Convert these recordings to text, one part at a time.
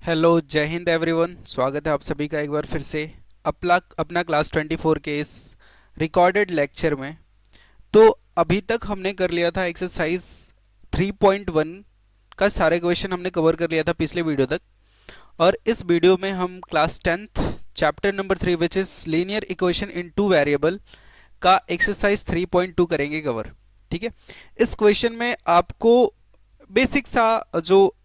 Hello, जय Hind everyone. स्वागत है आप सभी का एक बार फिर से अपना क्लास 24 के इस रिकॉर्डेड लेक्चर में। तो अभी तक हमने कर लिया था एक्सरसाइज 3.1 का सारे क्वेश्चन हमने कवर कर लिया था पिछले वीडियो तक। और इस वीडियो में हम class 10th chapter number 3 which is linear equation in two variable का एक्सरसाइज 3.2 करेंगे कवर। ठीक है। इस क्वेश्चन में आपको बेसिक सा जो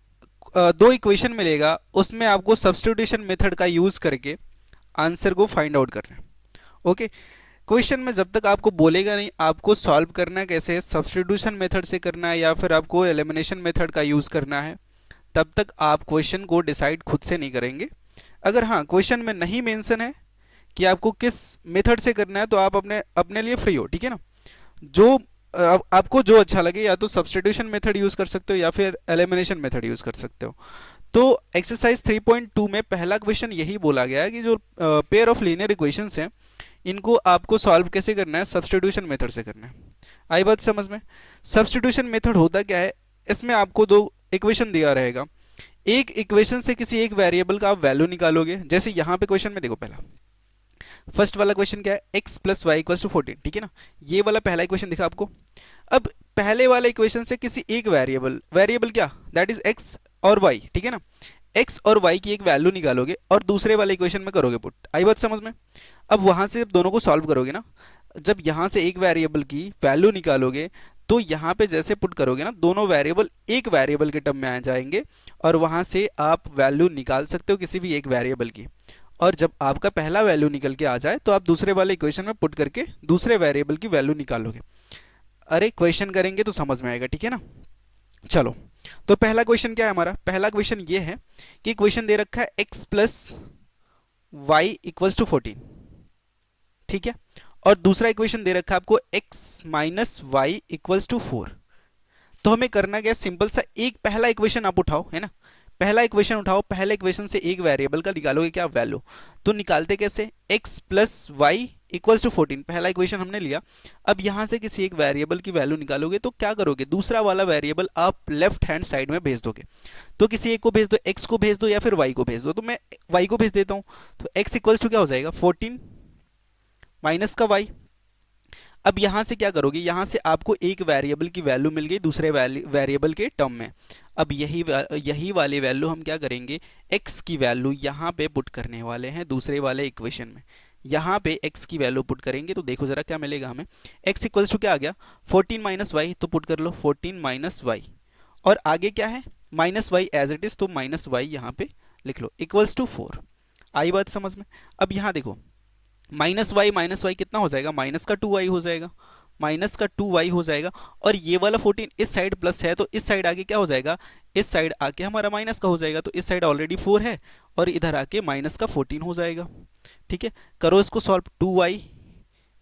दो इक्वेशन मिलेगा, उसमें आपको सब्स्टिट्यूशन मेथड का यूज करके आंसर को फाइंड आउट करना है। ओके। क्वेश्चन में जब तक आपको बोलेगा नहीं आपको सॉल्व करना कैसे है, सब्स्टिट्यूशन मेथड से करना है या फिर आपको एलिमिनेशन मेथड का यूज करना है, तब तक आप क्वेश्चन को डिसाइड खुद से नहीं करेंगे। अगर हाँ क्वेश्चन में नहीं मेंशन है कि आपको किस मेथड से करना है, तो आप अपने अपने लिए फ्री हो। ठीक है ना। जो आपको जो अच्छा लगे, या तो सब्स्टिट्यूशन मेथड यूज कर सकते हो या फिर एलिमिनेशन मेथड यूज कर सकते हो। तो एक्सरसाइज 3.2 में पहला क्वेश्चन यही बोला गया है कि जो पेयर ऑफ लीनियर इक्वेशंस हैं, इनको आपको सॉल्व कैसे करना है, सब्स्टिट्यूशन मेथड से करना है। आई बात समझ में। सब्स्टिट्यूशन मेथड होता क्या है, इसमें आपको दो इक्वेशन दिया रहेगा। एक इक्वेशन से किसी एक वेरिएबल का आप वैल्यू निकालोगे। जैसे यहाँ पे क्वेश्चन में देखो, पहला फर्स्ट वाला क्वेश्चन क्या है, x plus y equals to 14। ठीक है ना। ये वाला पहला इक्वेशन दिखा आपको। अब पहले वाले इक्वेशन से किसी एक वेरिएबल वेरिएबल क्या, दैट इज x और y। ठीक है ना। x और y की एक वैल्यू निकालोगे और दूसरे वाले इक्वेशन में करोगे पुट। आई बात समझ में। अब वहां से जब दोनों को सॉल्व करोगे ना, जब यहाँ से एक वेरिएबल की वैल्यू निकालोगे, तो यहाँ पे जैसे पुट करोगे ना, दोनों वेरिएबल एक वेरिएबल के टर्म में आ जाएंगे और वहां से आप वैल्यू निकाल सकते हो किसी भी एक वेरिएबल की। और जब आपका पहला वैल्यू निकल के आ जाए तो आप दूसरे वाले इक्वेशन में पुट करके दूसरे वेरिएबल की वैल्यू निकालोगे। अरे क्वेश्चन करेंगे तो समझ में आएगा। ठीक है ना। चलो, तो पहला क्वेश्चन क्या है हमारा, पहला क्वेश्चन ये है कि क्वेश्चन दे रखा है x plus y equals to 14। ठीक है। और दूसरा इक्वेशन दे रखा है आपको x minus y equals to 4। तो हमें करना क्या, सिंपल सा एक पहला इक्वेशन आप उठाओ, है ना। पहला इक्वेशन उठाओ, पहले इक्वेशन से एक वेरिएबल का निकालोगे क्या, वैल्यू। तो निकालते कैसे, x plus y equals to 14, पहला इक्वेशन हमने लिया। अब यहां से किसी एक वेरिएबल की वैल्यू निकालोगे तो क्या करोगे, दूसरा वाला वेरिएबल आप लेफ्ट हैंड साइड में भेज दोगे। तो किसी एक को भेज दो, x को भेज दो या फिर y को भेज दो। तो मैं y को भेज देता हूं। तो x इक्वल्स टू क्या हो जाएगा, 14 माइनस का y। अब यहां से क्या करोगे, यहां से आपको एक वेरिएबल की वैल्यू मिल गई दूसरे वेरिएबल के टर्म में। अब यही वाली वैल्यू हम क्या करेंगे, x की वैल्यू यहां पे पुट करने वाले हैं दूसरे वाले इक्वेशन में। यहां पे x की वैल्यू पुट करेंगे तो देखो जरा क्या मिलेगा हमें, x इक्वल्स टू क्या आ गया, 14 माइनस वाई। तो पुट कर लो 14 माइनस वाई। और आगे क्या है, minus y as it is, तो माइनस वाई यहाँ पे लिख लो इक्वल्स टू 4। आई बात समझ में। अब यहाँ देखो, माइनस वाई कितना हो जाएगा, माइनस का 2y हो जाएगा, माइनस का 2y हो जाएगा। और ये वाला 14 इस साइड प्लस है, तो इस साइड आगे क्या हो जाएगा, इस साइड आके हमारा माइनस का हो जाएगा। तो इस साइड ऑलरेडी 4 है और इधर आके माइनस का 14 हो जाएगा। ठीक है। करो इसको solve, 2y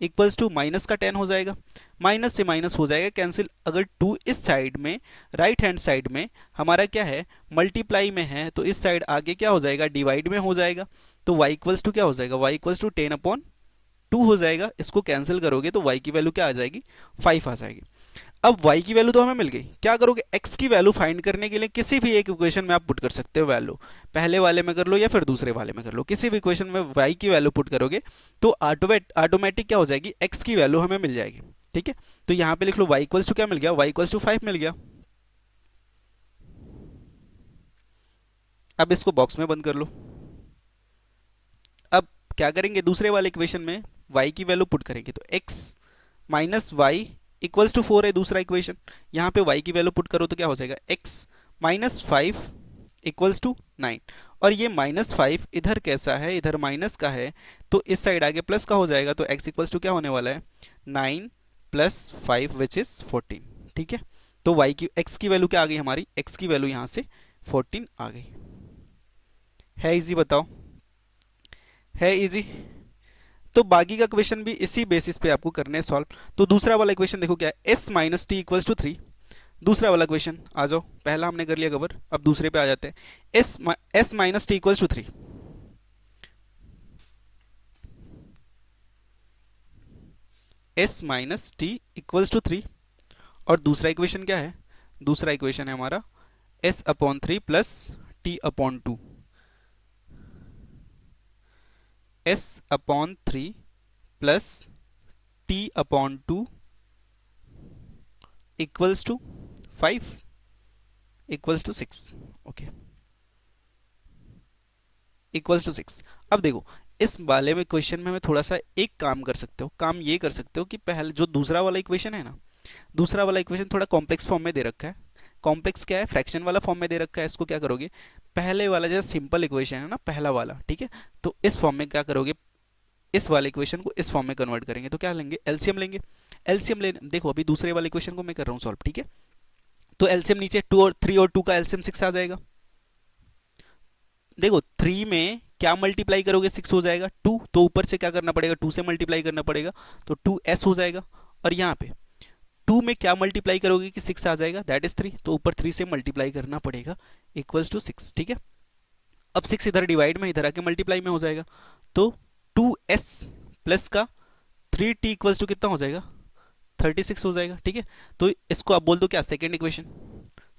equals to minus का 10 हो जाएगा। माइनस से माइनस हो जाएगा कैंसिल। अगर 2 इस साइड में राइट हैंड साइड में हमारा क्या है, मल्टीप्लाई में है, तो इस साइड आगे क्या हो जाएगा, डिवाइड में हो जाएगा। तो y इक्वल्स टू क्या हो जाएगा, y इक्वल्स टू 10 अपॉन 2 हो जाएगा। इसको कैंसिल करोगे तो y की वैल्यू क्या आ जाएगी, 5 आ जाएगी। अब y की वैल्यू तो हमें मिल गई, क्या करोगे, x की वैल्यू फाइंड करने के लिए किसी भी एक इक्वेशन में आप पुट कर सकते हो वैल्यू। पहले वाले में कर लो या फिर दूसरे वाले में कर लो, किसी भी इक्वेशन में y की वैल्यू पुट करोगे तो ऑटोमेटिक क्या हो जाएगी, x की वैल्यू हमें मिल जाएगी। ठीक है। तो यहाँ पे लिख लो y इक्वल्स टू क्या मिल गया, y इक्वल्स टू 5 मिल गया। अब इसको बॉक्स में बंद कर लो। अब क्या करेंगे, दूसरे वाले इक्वेशन में y की वैल्यू पुट करेंगे। तो x minus y equals to 4 है दूसरा इक्वेशन। यहाँ पे y की वैल्यू पुट करो तो क्या हो जाएगा, x माइनस 5 इक्वल्स टू 9। और ये माइनस 5 इधर कैसा है, इधर माइनस का है, तो इस साइड आगे प्लस का हो जाएगा। तो x इक्वल्स टू क्या होने वाला है, 9 प्लस 5 विच इज 14। ठीक है। तो y की x की वैल्यू क्या आ गई हमारी, x की वैल्यू यहाँ से 14 आ गई। है इजी, बताओ, है इजी। तो बाकी का क्वेश्चन भी इसी बेसिस पे आपको करने हैं सॉल्व। तो दूसरा वाला क्वेश्चन देखो क्या है, s minus t equals to 3। दूसरा वाला क्वेश्चन आ जाओ, पहला हमने कर लिया कवर, अब दूसरे पे आ जाते हैं। s minus t equals to 3, s minus t equals to 3। और दूसरा इक्वेशन क्या है, दूसरा इक्वेशन है हमारा s upon 3 plus t upon 2। S upon 3 plus t upon 2 equals to 5 equals to 6। Okay, equals to 6। अब देखो, इस वाले में क्वेश्चन में मैं थोड़ा सा एक काम कर सकते हो, काम ये कर सकते हो कि पहले जो दूसरा वाला इक्वेशन है ना, दूसरा वाला इक्वेशन थोड़ा कॉम्प्लेक्स फॉर्म में दे रखा है। कॉम्प्लेक्स क्या है, फ्रैक्शन वाला फॉर्म में दे रखा है। इसको क्या करोगे, पहले वाला जैसे सिंपल इक्वेशन है ना, पहला वाला, ठीक है, तो इस फॉर्म में क्या करोगे, इस वाले इक्वेशन को इस फॉर्म में कन्वर्ट करेंगे। तो क्या लेंगे, एलसीएम लेंगे। एलसीएम ले, देखो अभी दूसरे वाले इक्वेशन को मैं कर रहा हूँ सॉल्व, ठीक है, तो एलसीएम नीचे 2 और 3 और 2 का एलसीएम 6 आ जाएगा। देखो 3 में क्या मल्टीप्लाई करोगे, 6 हो जाएगा। 2 तो ऊपर से क्या करना पड़ेगा, 2 से मल्टीप्लाई करना पड़ेगा, तो 2s हो जाएगा। और यहाँ पे 2 में क्या मल्टीप्लाई करोगे कि 6 आ जाएगा, दैट इज 3, तो ऊपर 3 से मल्टीप्लाई करना पड़ेगा, इक्वल्स टू 6। ठीक है, अब 6 इधर डिवाइड में, इधर आके मल्टीप्लाई में हो जाएगा, तो 2s प्लस का 3t इक्वल्स टू कितना हो जाएगा, 36 हो जाएगा। ठीक है, तो इसको आप बोल दो क्या, सेकेंड इक्वेशन।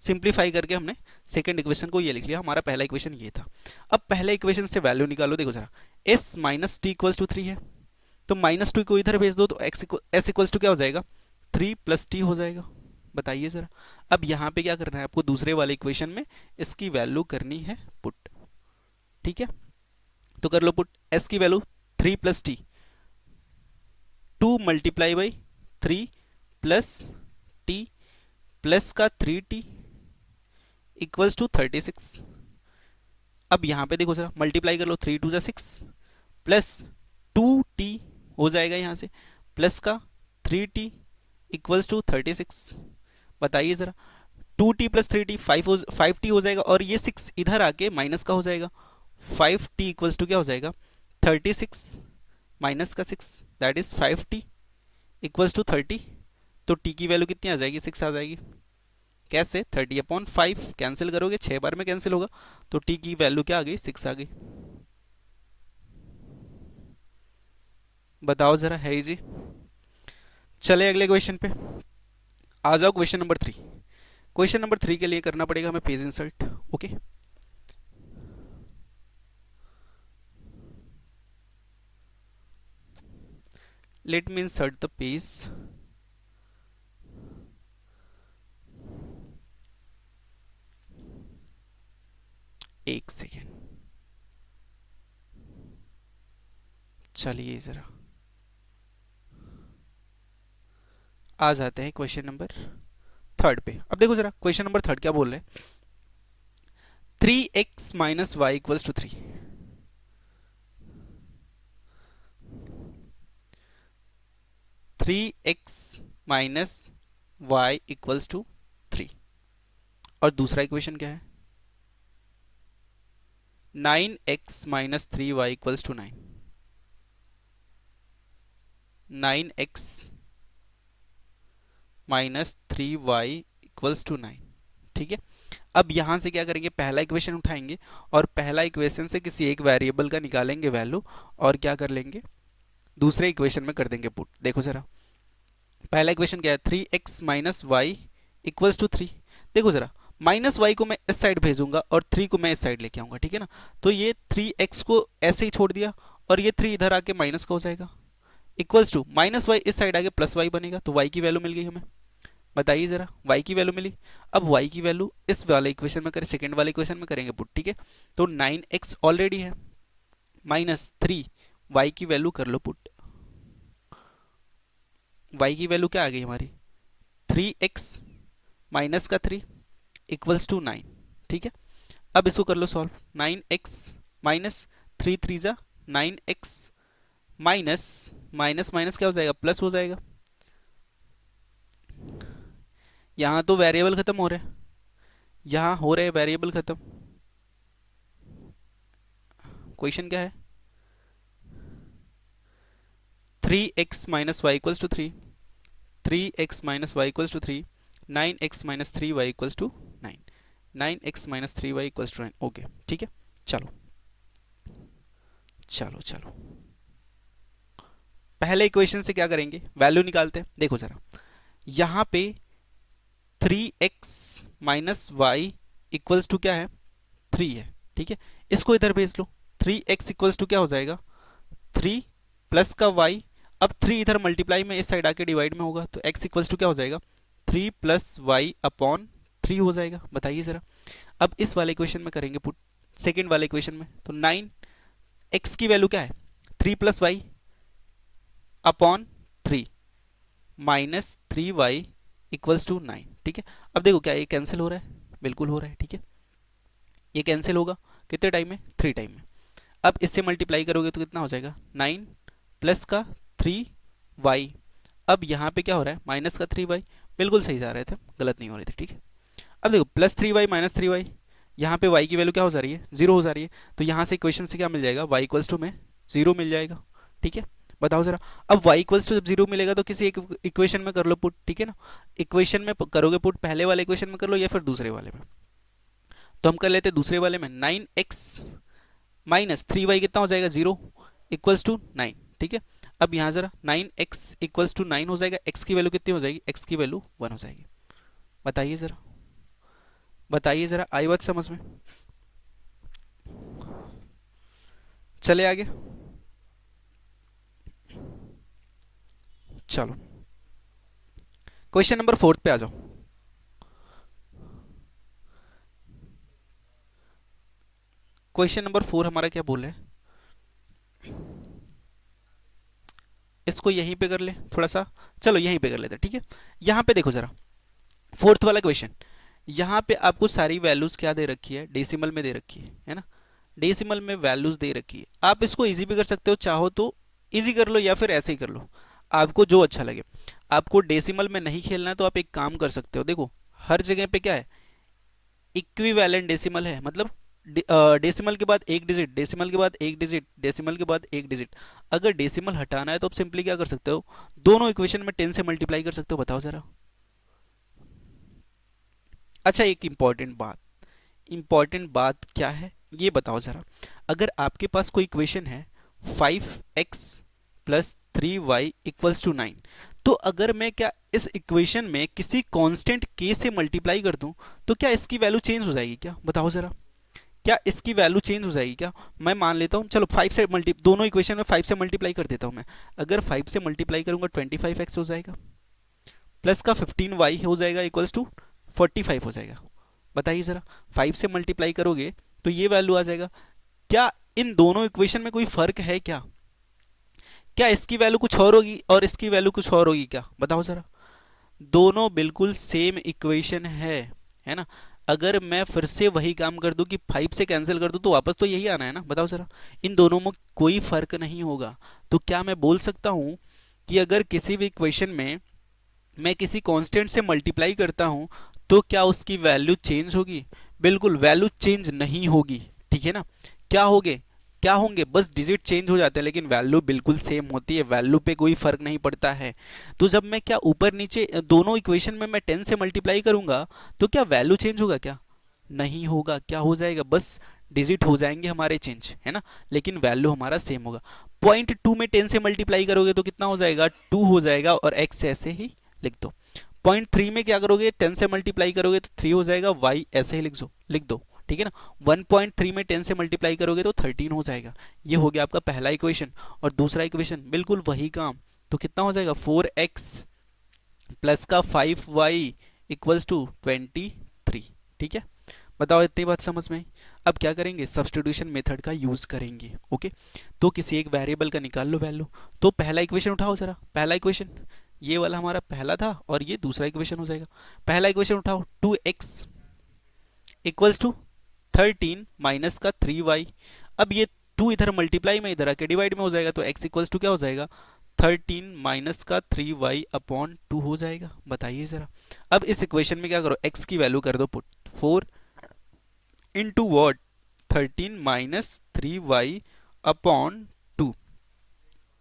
सिंप्लीफाई करके हमने सेकेंड इक्वेशन को ये लिख लिया, हमारा पहला इक्वेशन ये था। अब पहले इक्वेशन से वैल्यू निकालो, देखो जरा, s minus t equals to 3 है, तो -2 को इधर भेज दो, तो s इक्वल्स टू क्या हो जाएगा, 3 प्लस टी हो जाएगा। बताइए जरा, अब यहाँ पे क्या करना है आपको, दूसरे वाले इक्वेशन में इसकी वैल्यू करनी है पुट। ठीक है, तो कर लो पुट, s की value 3 plus T, 2 multiply by 3 plus T plus का 3t इक्वल्स टू 36। अब यहाँ पे देखो जरा, मल्टीप्लाई कर लो, 3 2 जा 6 प्लस 2t हो जाएगा यहाँ से, प्लस का 3t इक्वल्स टू 36। बताइए जरा, 2t प्लस 3t 5t हो जाएगा, और ये 6 इधर आके माइनस का हो जाएगा, 5t इक्वल्स टू क्या हो जाएगा, 36 माइनस का 6 that is 5t equals to 30। तो t की वैल्यू कितनी आ जाएगी, 6 आ जाएगी। कैसे, 30/5 कैंसिल करोगे, 6 बार में कैंसिल होगा, तो t की वैल्यू क्या आ गई, 6 आ गई। बताओ जरा, है इजी। चले अगले क्वेश्चन पे आ जाओ, क्वेश्चन नंबर 3। क्वेश्चन नंबर 3 के लिए करना पड़ेगा हमें page insert. Okay, let me insert the page. एक सेकेंड, चलिए जरा आ जाते हैं क्वेश्चन नंबर 3 पे। अब देखो जरा, क्वेश्चन नंबर 3 क्या बोल रहे हैं, 3x minus y equals to 3। 3x minus y equals to 3। और दूसरा इक्वेशन क्या है, 9x minus 3y equals to 9। 9x minus 3y equals to 9। ठीक है, अब यहां से क्या करेंगे, पहला इक्वेशन उठाएंगे और पहला इक्वेशन से किसी एक वेरिएबल का निकालेंगे वैल्यू, और क्या कर लेंगे, दूसरे इक्वेशन में कर देंगे पुट। देखो जरा, पहला इक्वेशन क्या है, 3x minus y equals to 3। देखो जरा, माइनस वाई को मैं इस साइड भेजूंगा और 3 को मैं इस साइड लेके आऊंगा, ठीक है ना, तो ये 3x को ऐसे ही छोड़ दिया, और ये 3 इधर आके माइनस का हो जाएगा, इक्वल्स टू माइनस वाई इस साइड आके प्लस वाई बनेगा, तो y की वैल्यू मिल गई हमें। बताइए जरा, y की वैल्यू मिली। अब y की वैल्यू इस वाले इक्वेशन में करें, सेकेंड वाले इक्वेशन में करेंगे पुट। ठीक है, तो 9x ऑलरेडी है, माइनस 3 y की वैल्यू कर लो पुट। y की वैल्यू क्या आ गई हमारी, 3x माइनस का 3 इक्वल्स टू 9। ठीक है, अब इसको कर लो सॉल्व, 9x माइनस 3 3 जा 9x माइनस माइनस माइनस क्या हो जाएगा, प्लस हो जाएगा। यहां तो वेरिएबल खत्म हो रहे हैं, यहां हो रहे वेरिएबल खत्म। क्वेश्चन क्या है, 3x minus y equals to 3, 3x minus y equals to 3, 9x minus 3y equals to 9, 9x minus 3y equals to 9। Okay, ठीक है, चलो चलो चलो, पहले इक्वेशन से क्या करेंगे, वैल्यू निकालते हैं। देखो जरा, यहां पे 3x minus y equals to क्या है, 3 है। ठीक है, इसको इधर भेज लो, 3x इक्वल्स टू क्या हो जाएगा, 3 प्लस का y, अब 3 इधर मल्टीप्लाई में इस साइड आके डिवाइड में होगा तो x इक्वल्स टू क्या हो जाएगा 3 प्लस वाई अपॉन 3 हो जाएगा। बताइए ज़रा, अब इस वाले इक्वेशन में करेंगे पुट, सेकेंड वाले इक्वेशन में, तो 9 x की वैल्यू क्या है 3 plus y upon 3 minus 3y equals to 9। ठीक है, अब देखो क्या ये कैंसिल हो रहा है, बिल्कुल हो रहा है। ठीक है, ये कैंसिल होगा कितने टाइम में 3 टाइम में। अब इससे मल्टीप्लाई करोगे तो कितना हो जाएगा 9 प्लस का 3y, अब यहाँ पे क्या हो रहा है माइनस का 3y, बिल्कुल सही जा रहे थे, गलत नहीं हो रहे थे। ठीक है, अब देखो प्लस 3y माइनस 3y, यहाँ पे y की वैल्यू क्या हो जा रही है 0 हो जा रही है, तो यहाँ से इक्वेशन से क्या मिल जाएगा y इक्वल्स टू में 0 मिल जाएगा। ठीक है, बताओ जरा, अब y इक्वल्स टू जब 0 मिलेगा तो किसी एक इक्वेशन में कर लो पुट। ठीक है ना, इक्वेशन में करोगे पुट, पहले वाले इक्वेशन में कर लो या फिर दूसरे वाले में, तो हम कर लेते दूसरे वाले में। 9x माइनस 3y कितना हो जाएगा 0 इक्वल्स टू 9। ठीक है, अब यहाँ जरा 9x इक्वल्स टू 9 हो जाएगा, x की वैल्यू कितनी हो जाएगी, x की वैल्यू 1 हो जाएगी। बताइए जरा, बताइए जरा, आई बात समझ में? चले आगे, चलो क्वेश्चन नंबर 4 पे आ जाओ। क्वेश्चन नंबर 4 हमारा क्या बोल रहा है, इसको यहीं पे कर ले थोड़ा सा, चलो यहीं पे कर लेते हैं। ठीक है, यहाँ पे देखो जरा, फोर्थ वाला क्वेश्चन, यहाँ पे आपको सारी वैल्यूज क्या दे रखी है, डेसिमल में दे रखी है ना, डेसिमल में वैल्यूज दे रखी है। आप इसको इजी भी कर सकते हो, चाहो तो इजी कर लो या फिर ऐसे ही कर लो, आपको जो अच्छा लगे। आपको डेसिमल में नहीं खेलना है तो आप एक काम कर सकते हो, देखो हर जगह पे क्या है इक्विवेलेंट डेसिमल है, मतलब डेसिमल के बाद एक डिजिट, डेसिमल के बाद एक डिजिट, डेसिमल के बाद एक डिजिट। अगर डेसिमल हटाना है तो आप सिंपली क्या कर सकते हो, दोनों इक्वेशन में 10 से मल्टीप्लाई कर सकते हो। बताओ जरा। अच्छा, एक इंपॉर्टेंट बात क्या है ये बताओ जरा, अगर आपके पास कोई इक्वेशन है 5x plus 3y equals to 9, तो अगर मैं क्या इस इक्वेशन में किसी कांस्टेंट k से मल्टीप्लाई कर दूं तो क्या इसकी वैल्यू चेंज हो जाएगी क्या? बताओ जरा, क्या इसकी वैल्यू चेंज हो जाएगी क्या? मैं मान लेता हूँ, चलो 5 से मल्टी, दोनों इक्वेशन में 5 से मल्टीप्लाई कर देता हूँ मैं। अगर 5 से मल्टीप्लाई करूंगा 25x हो जाएगा, प्लस का 15y हो जाएगा इक्वल्स टू 45 हो जाएगा। बताइए ज़रा, 5 से मल्टीप्लाई करोगे तो ये वैल्यू आ जाएगा। क्या इन दोनों इक्वेशन में कोई फर्क है क्या? क्या इसकी वैल्यू कुछ और होगी और इसकी वैल्यू कुछ और होगी क्या? बताओ ज़रा। दोनों बिल्कुल सेम इक्वेशन है ना। अगर मैं फिर से वही काम कर दूं कि 5 से कैंसिल कर दूं तो वापस तो यही आना है ना। बताओ ज़रा, इन दोनों में कोई फर्क नहीं होगा। तो क्या मैं बोल सकता हूं कि अगर किसी भी इक्वेशन में मैं किसी कांस्टेंट से मल्टीप्लाई करता हूं तो क्या उसकी वैल्यू चेंज होगी? बिल्कुल वैल्यू चेंज नहीं होगी। ठीक है ना, क्या होगे, क्या होंगे, बस डिजिट चेंज हो जाते हैं लेकिन वैल्यू बिल्कुल सेम होती है, वैल्यू पे कोई फर्क नहीं पड़ता है। तो जब मैं क्या ऊपर नीचे दोनों इक्वेशन में मैं 10 से मल्टीप्लाई करूंगा तो क्या वैल्यू चेंज होगा क्या? नहीं होगा। क्या हो जाएगा, बस डिजिट हो जाएंगे हमारे चेंज, है ना, लेकिन वैल्यू हमारा सेम होगा। पॉइंट 2 में 10 से मल्टीप्लाई करोगे तो कितना हो जाएगा 2 हो जाएगा और x ऐसे ही लिख दो। पॉइंट 3 में क्या करोगे 10 से मल्टीप्लाई करोगे तो 3 हो जाएगा, y ऐसे ही लिख दो। ठीक है ना, 1.3 में 10 से मल्टीप्लाई करोगे तो 13 हो जाएगा। ये हो गया आपका पहला इक्वेशन। और दूसरा इक्वेशन बिल्कुल वही काम, तो कितना हो जाएगा 4x प्लस का 5y इक्वल्स टू 23। ठीक है, बताओ इतनी बात समझ में आई? अब क्या करेंगे, सब्स्टिट्यूशन मेथड का यूज करेंगे। ओके, तो किसी एक वेरिएबल का निकाल लो वैल्यू। तो पहला इक्वेशन उठाओ जरा, पहला इक्वेशन ये वाला हमारा पहला था और ये दूसरा इक्वेशन हो जाएगा। पहला इक्वेशन उठाओ 2x इक्वल्स टू 13 माइनस का 3y। अब ये 2 इधर मल्टीप्लाई में इधर आके डिवाइड में हो जाएगा तो x इक्वल्स टू क्या हो जाएगा 13 माइनस का 3y अपॉन 2 हो जाएगा। बताइए जरा, अब इस इक्वेशन में क्या करो, x की वैल्यू कर दो put 4 into what 13 minus 3y upon 2।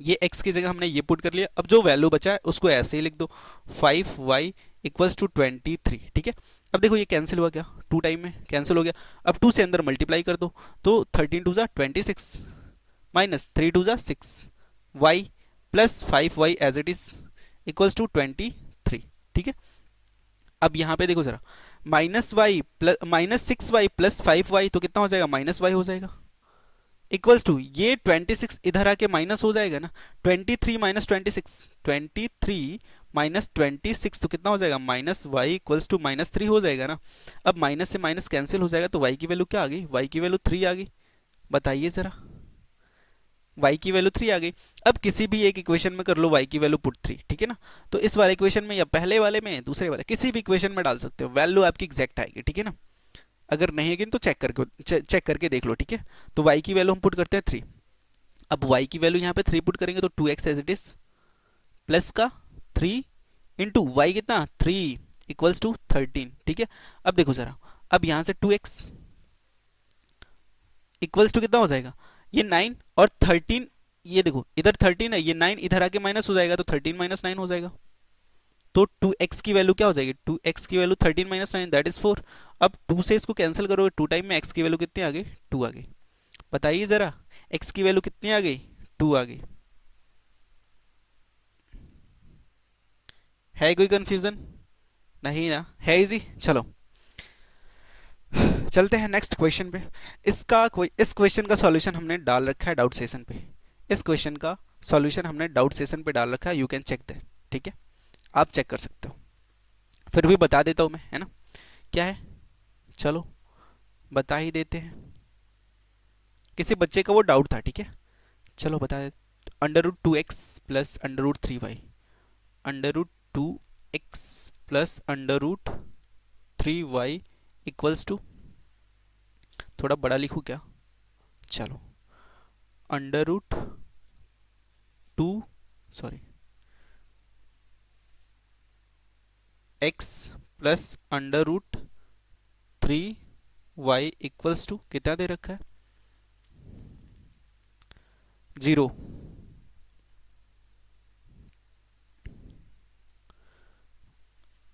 ये x की जगह हमने ये पुट कर लिया। अब जो वैल्यू बचा है उसको ऐसे ही लिख दो 5y इक्वल्स टू 23। ठीक है, अब देखो ये कैंसिल हुआ क्या, 2 टाइम में कैंसिल हो गया। अब 2 से अंदर मल्टीप्लाई कर दो तो 13 टू ज़ा 26 माइनस 3 टू ज़ा 6 y plus 5y as it is equals to 23। ठीक है, अब यहाँ पे देखो जरा, माइनस 6y प्लस 5y तो कितना हो जाएगा, माइनस y हो जाएगा। इक्वल्स टू ये 26 इधर आके माइनस हो जाएगा ना, 23 माइनस 26, 23 माइनस 26 तो कितना हो जाएगा, माइनस वाई इक्वल्स टू -3 हो जाएगा ना। अब माइनस से माइनस कैंसिल हो जाएगा तो वाई की वैल्यू क्या आ गई, वाई की वैल्यू 3 आ गई। बताइए जरा, y की वैल्यू 3 आ गई। अब किसी भी एक इक्वेशन में कर लो y की वैल्यू पुट 3, ठीक है ना। तो इस वाले इक्वेशन में या पहले वाले में दूसरे वाले किसी भी इक्वेशन में डाल सकते हो, वैल्यू आपकी एग्जैक्ट आएगी, ठीक है ना। अगर नहीं है तो चेक करके देख लो, ठीक है। तो y की वैल्यू हम पुट करते हैं 3। अब y की वैल्यू यहाँ पे 3 पुट करेंगे तो 2x as it is plus का 3 इंटू वाई कितना 3 इक्वल्स टू 13, ठीक है। अब देखो जरा, अब यहाँ से 2x इक्वल्स टू कितना हो जाएगा, ये 9 और 13, ये देखो इधर 13 है, ये 9 इधर आके माइनस हो जाएगा तो 13 माइनस 9 हो जाएगा। तो 2x की वैल्यू क्या हो जाएगी, 2x की वैल्यू 13 माइनस 9 दैट इज 4। अब 2 से इसको कैंसिल करोगे, 2 टाइम में x की वैल्यू कितनी आ गई, 2 आ गई। बताइए जरा, x की वैल्यू कितनी आ गई, 2 आ गई। है कोई कंफ्यूजन, नहीं ना, है इजी। चलो चलते हैं नेक्स्ट क्वेश्चन पे। इस क्वेश्चन का सॉल्यूशन हमने डाल रखा है डाउट सेशन पे। इस क्वेश्चन का सॉल्यूशन हमने डाउट सेशन पे डाल रखा है, यू कैन चेक दैट, ठीक है, आप चेक कर सकते हो। फिर भी बता देता हूँ मैं, है ना। क्या है, चलो बता ही देते हैं। किसी बच्चे का वो डाउट था, ठीक है, चलो बता देते। √2x plus √3y, √2x plus √3y equals to, थोड़ा बड़ा लिखूँ क्या, चलो √2 sorry x plus √3y equals to कितना दे रखा है, 0।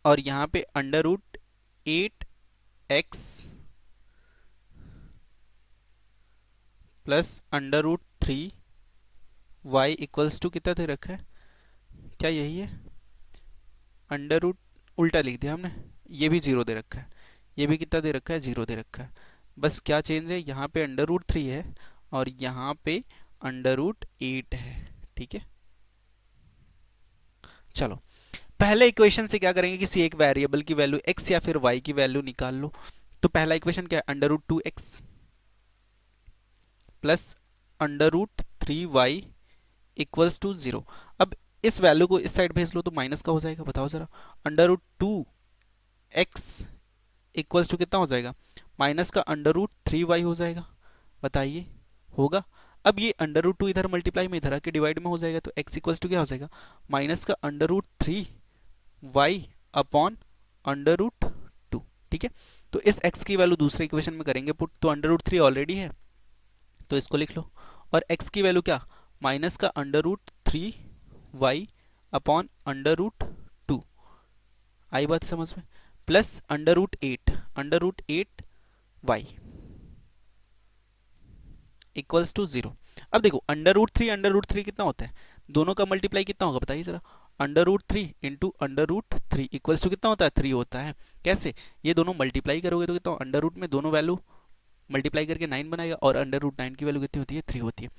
और यहाँ पे √8x plus √3y equals to कितना दे रखा है, क्या यही है, अंडर रूट उल्टा लिख दिया हमने, ये भी 0 दे रखा है, ये भी कितना दे रखा है, 0 दे रखा है। बस क्या चेंज है, यहाँ पे √3 है और यहाँ पे √8 है, ठीक है। चलो पहले इक्वेशन से क्या करेंगे, किसी एक वेरिएबल की वैल्यू x या फिर y की वैल्यू निकाल लो। तो पहला इक्वेशन क्या है, √2x plus √3y equals to 0। अब इस वैल्यू को इस साइड भेज लो तो माइनस का हो जाएगा, बताओ जरा, √2x इक्वल्स टू कितना हो जाएगा, माइनस का √3y हो जाएगा। बताइए होगा। अब ये √2 इधर मल्टीप्लाई में इधर आके डिवाइड में हो जाएगा तो x इक्वल्स टू क्या हो जाएगा, माइनस का √3y अपॉन √2, ठीक है। तो इस x की वैल्यू दूसरे इक्वेशन में करेंगे पुट, तो √3 ऑलरेडी है तो इसको लिख लो, और x की वैल्यू क्या, माइनस का √3y अपॉन √2, आई बात समझ में, प्लस √8y इक्वल्स टू 0। अब देखो √3 कितना होता है, दोनों का मल्टीप्लाई कितना होगा बताइए जरा, √3 इंटू √3 इक्वल्स टू कितना होता है, 3 होता है। कैसे, ये दोनों मल्टीप्लाई करोगे तो कितना, अंडर रूट में दोनों वैल्यू मल्टीप्लाई करके 9 बनाएगा और √9 की वैल्यू कितनी होती है, 3 होती है।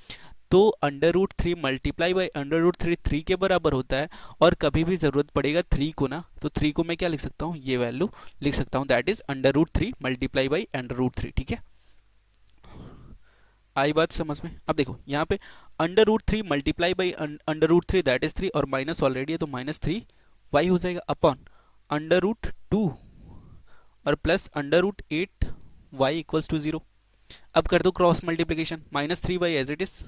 तो √3 मल्टीप्लाई बाई √3 3 के बराबर होता है। और कभी भी जरूरत पड़ेगा 3 को ना, तो 3 को मैं क्या लिख सकता हूँ, ये वैल्यू लिख सकता हूँ, दैट इज √3 मल्टीप्लाई बाई √3, ठीक है। आई बात समझ में। अब देखो यहाँ पे √3 मल्टीप्लाई बाई √3 दैट इज 3 और माइनस ऑलरेडी है तो -3y हो जाएगा अपॉन √2 और प्लस √8y इक्वल्स टू 0। अब कर दो cross multiplication, -3y as it is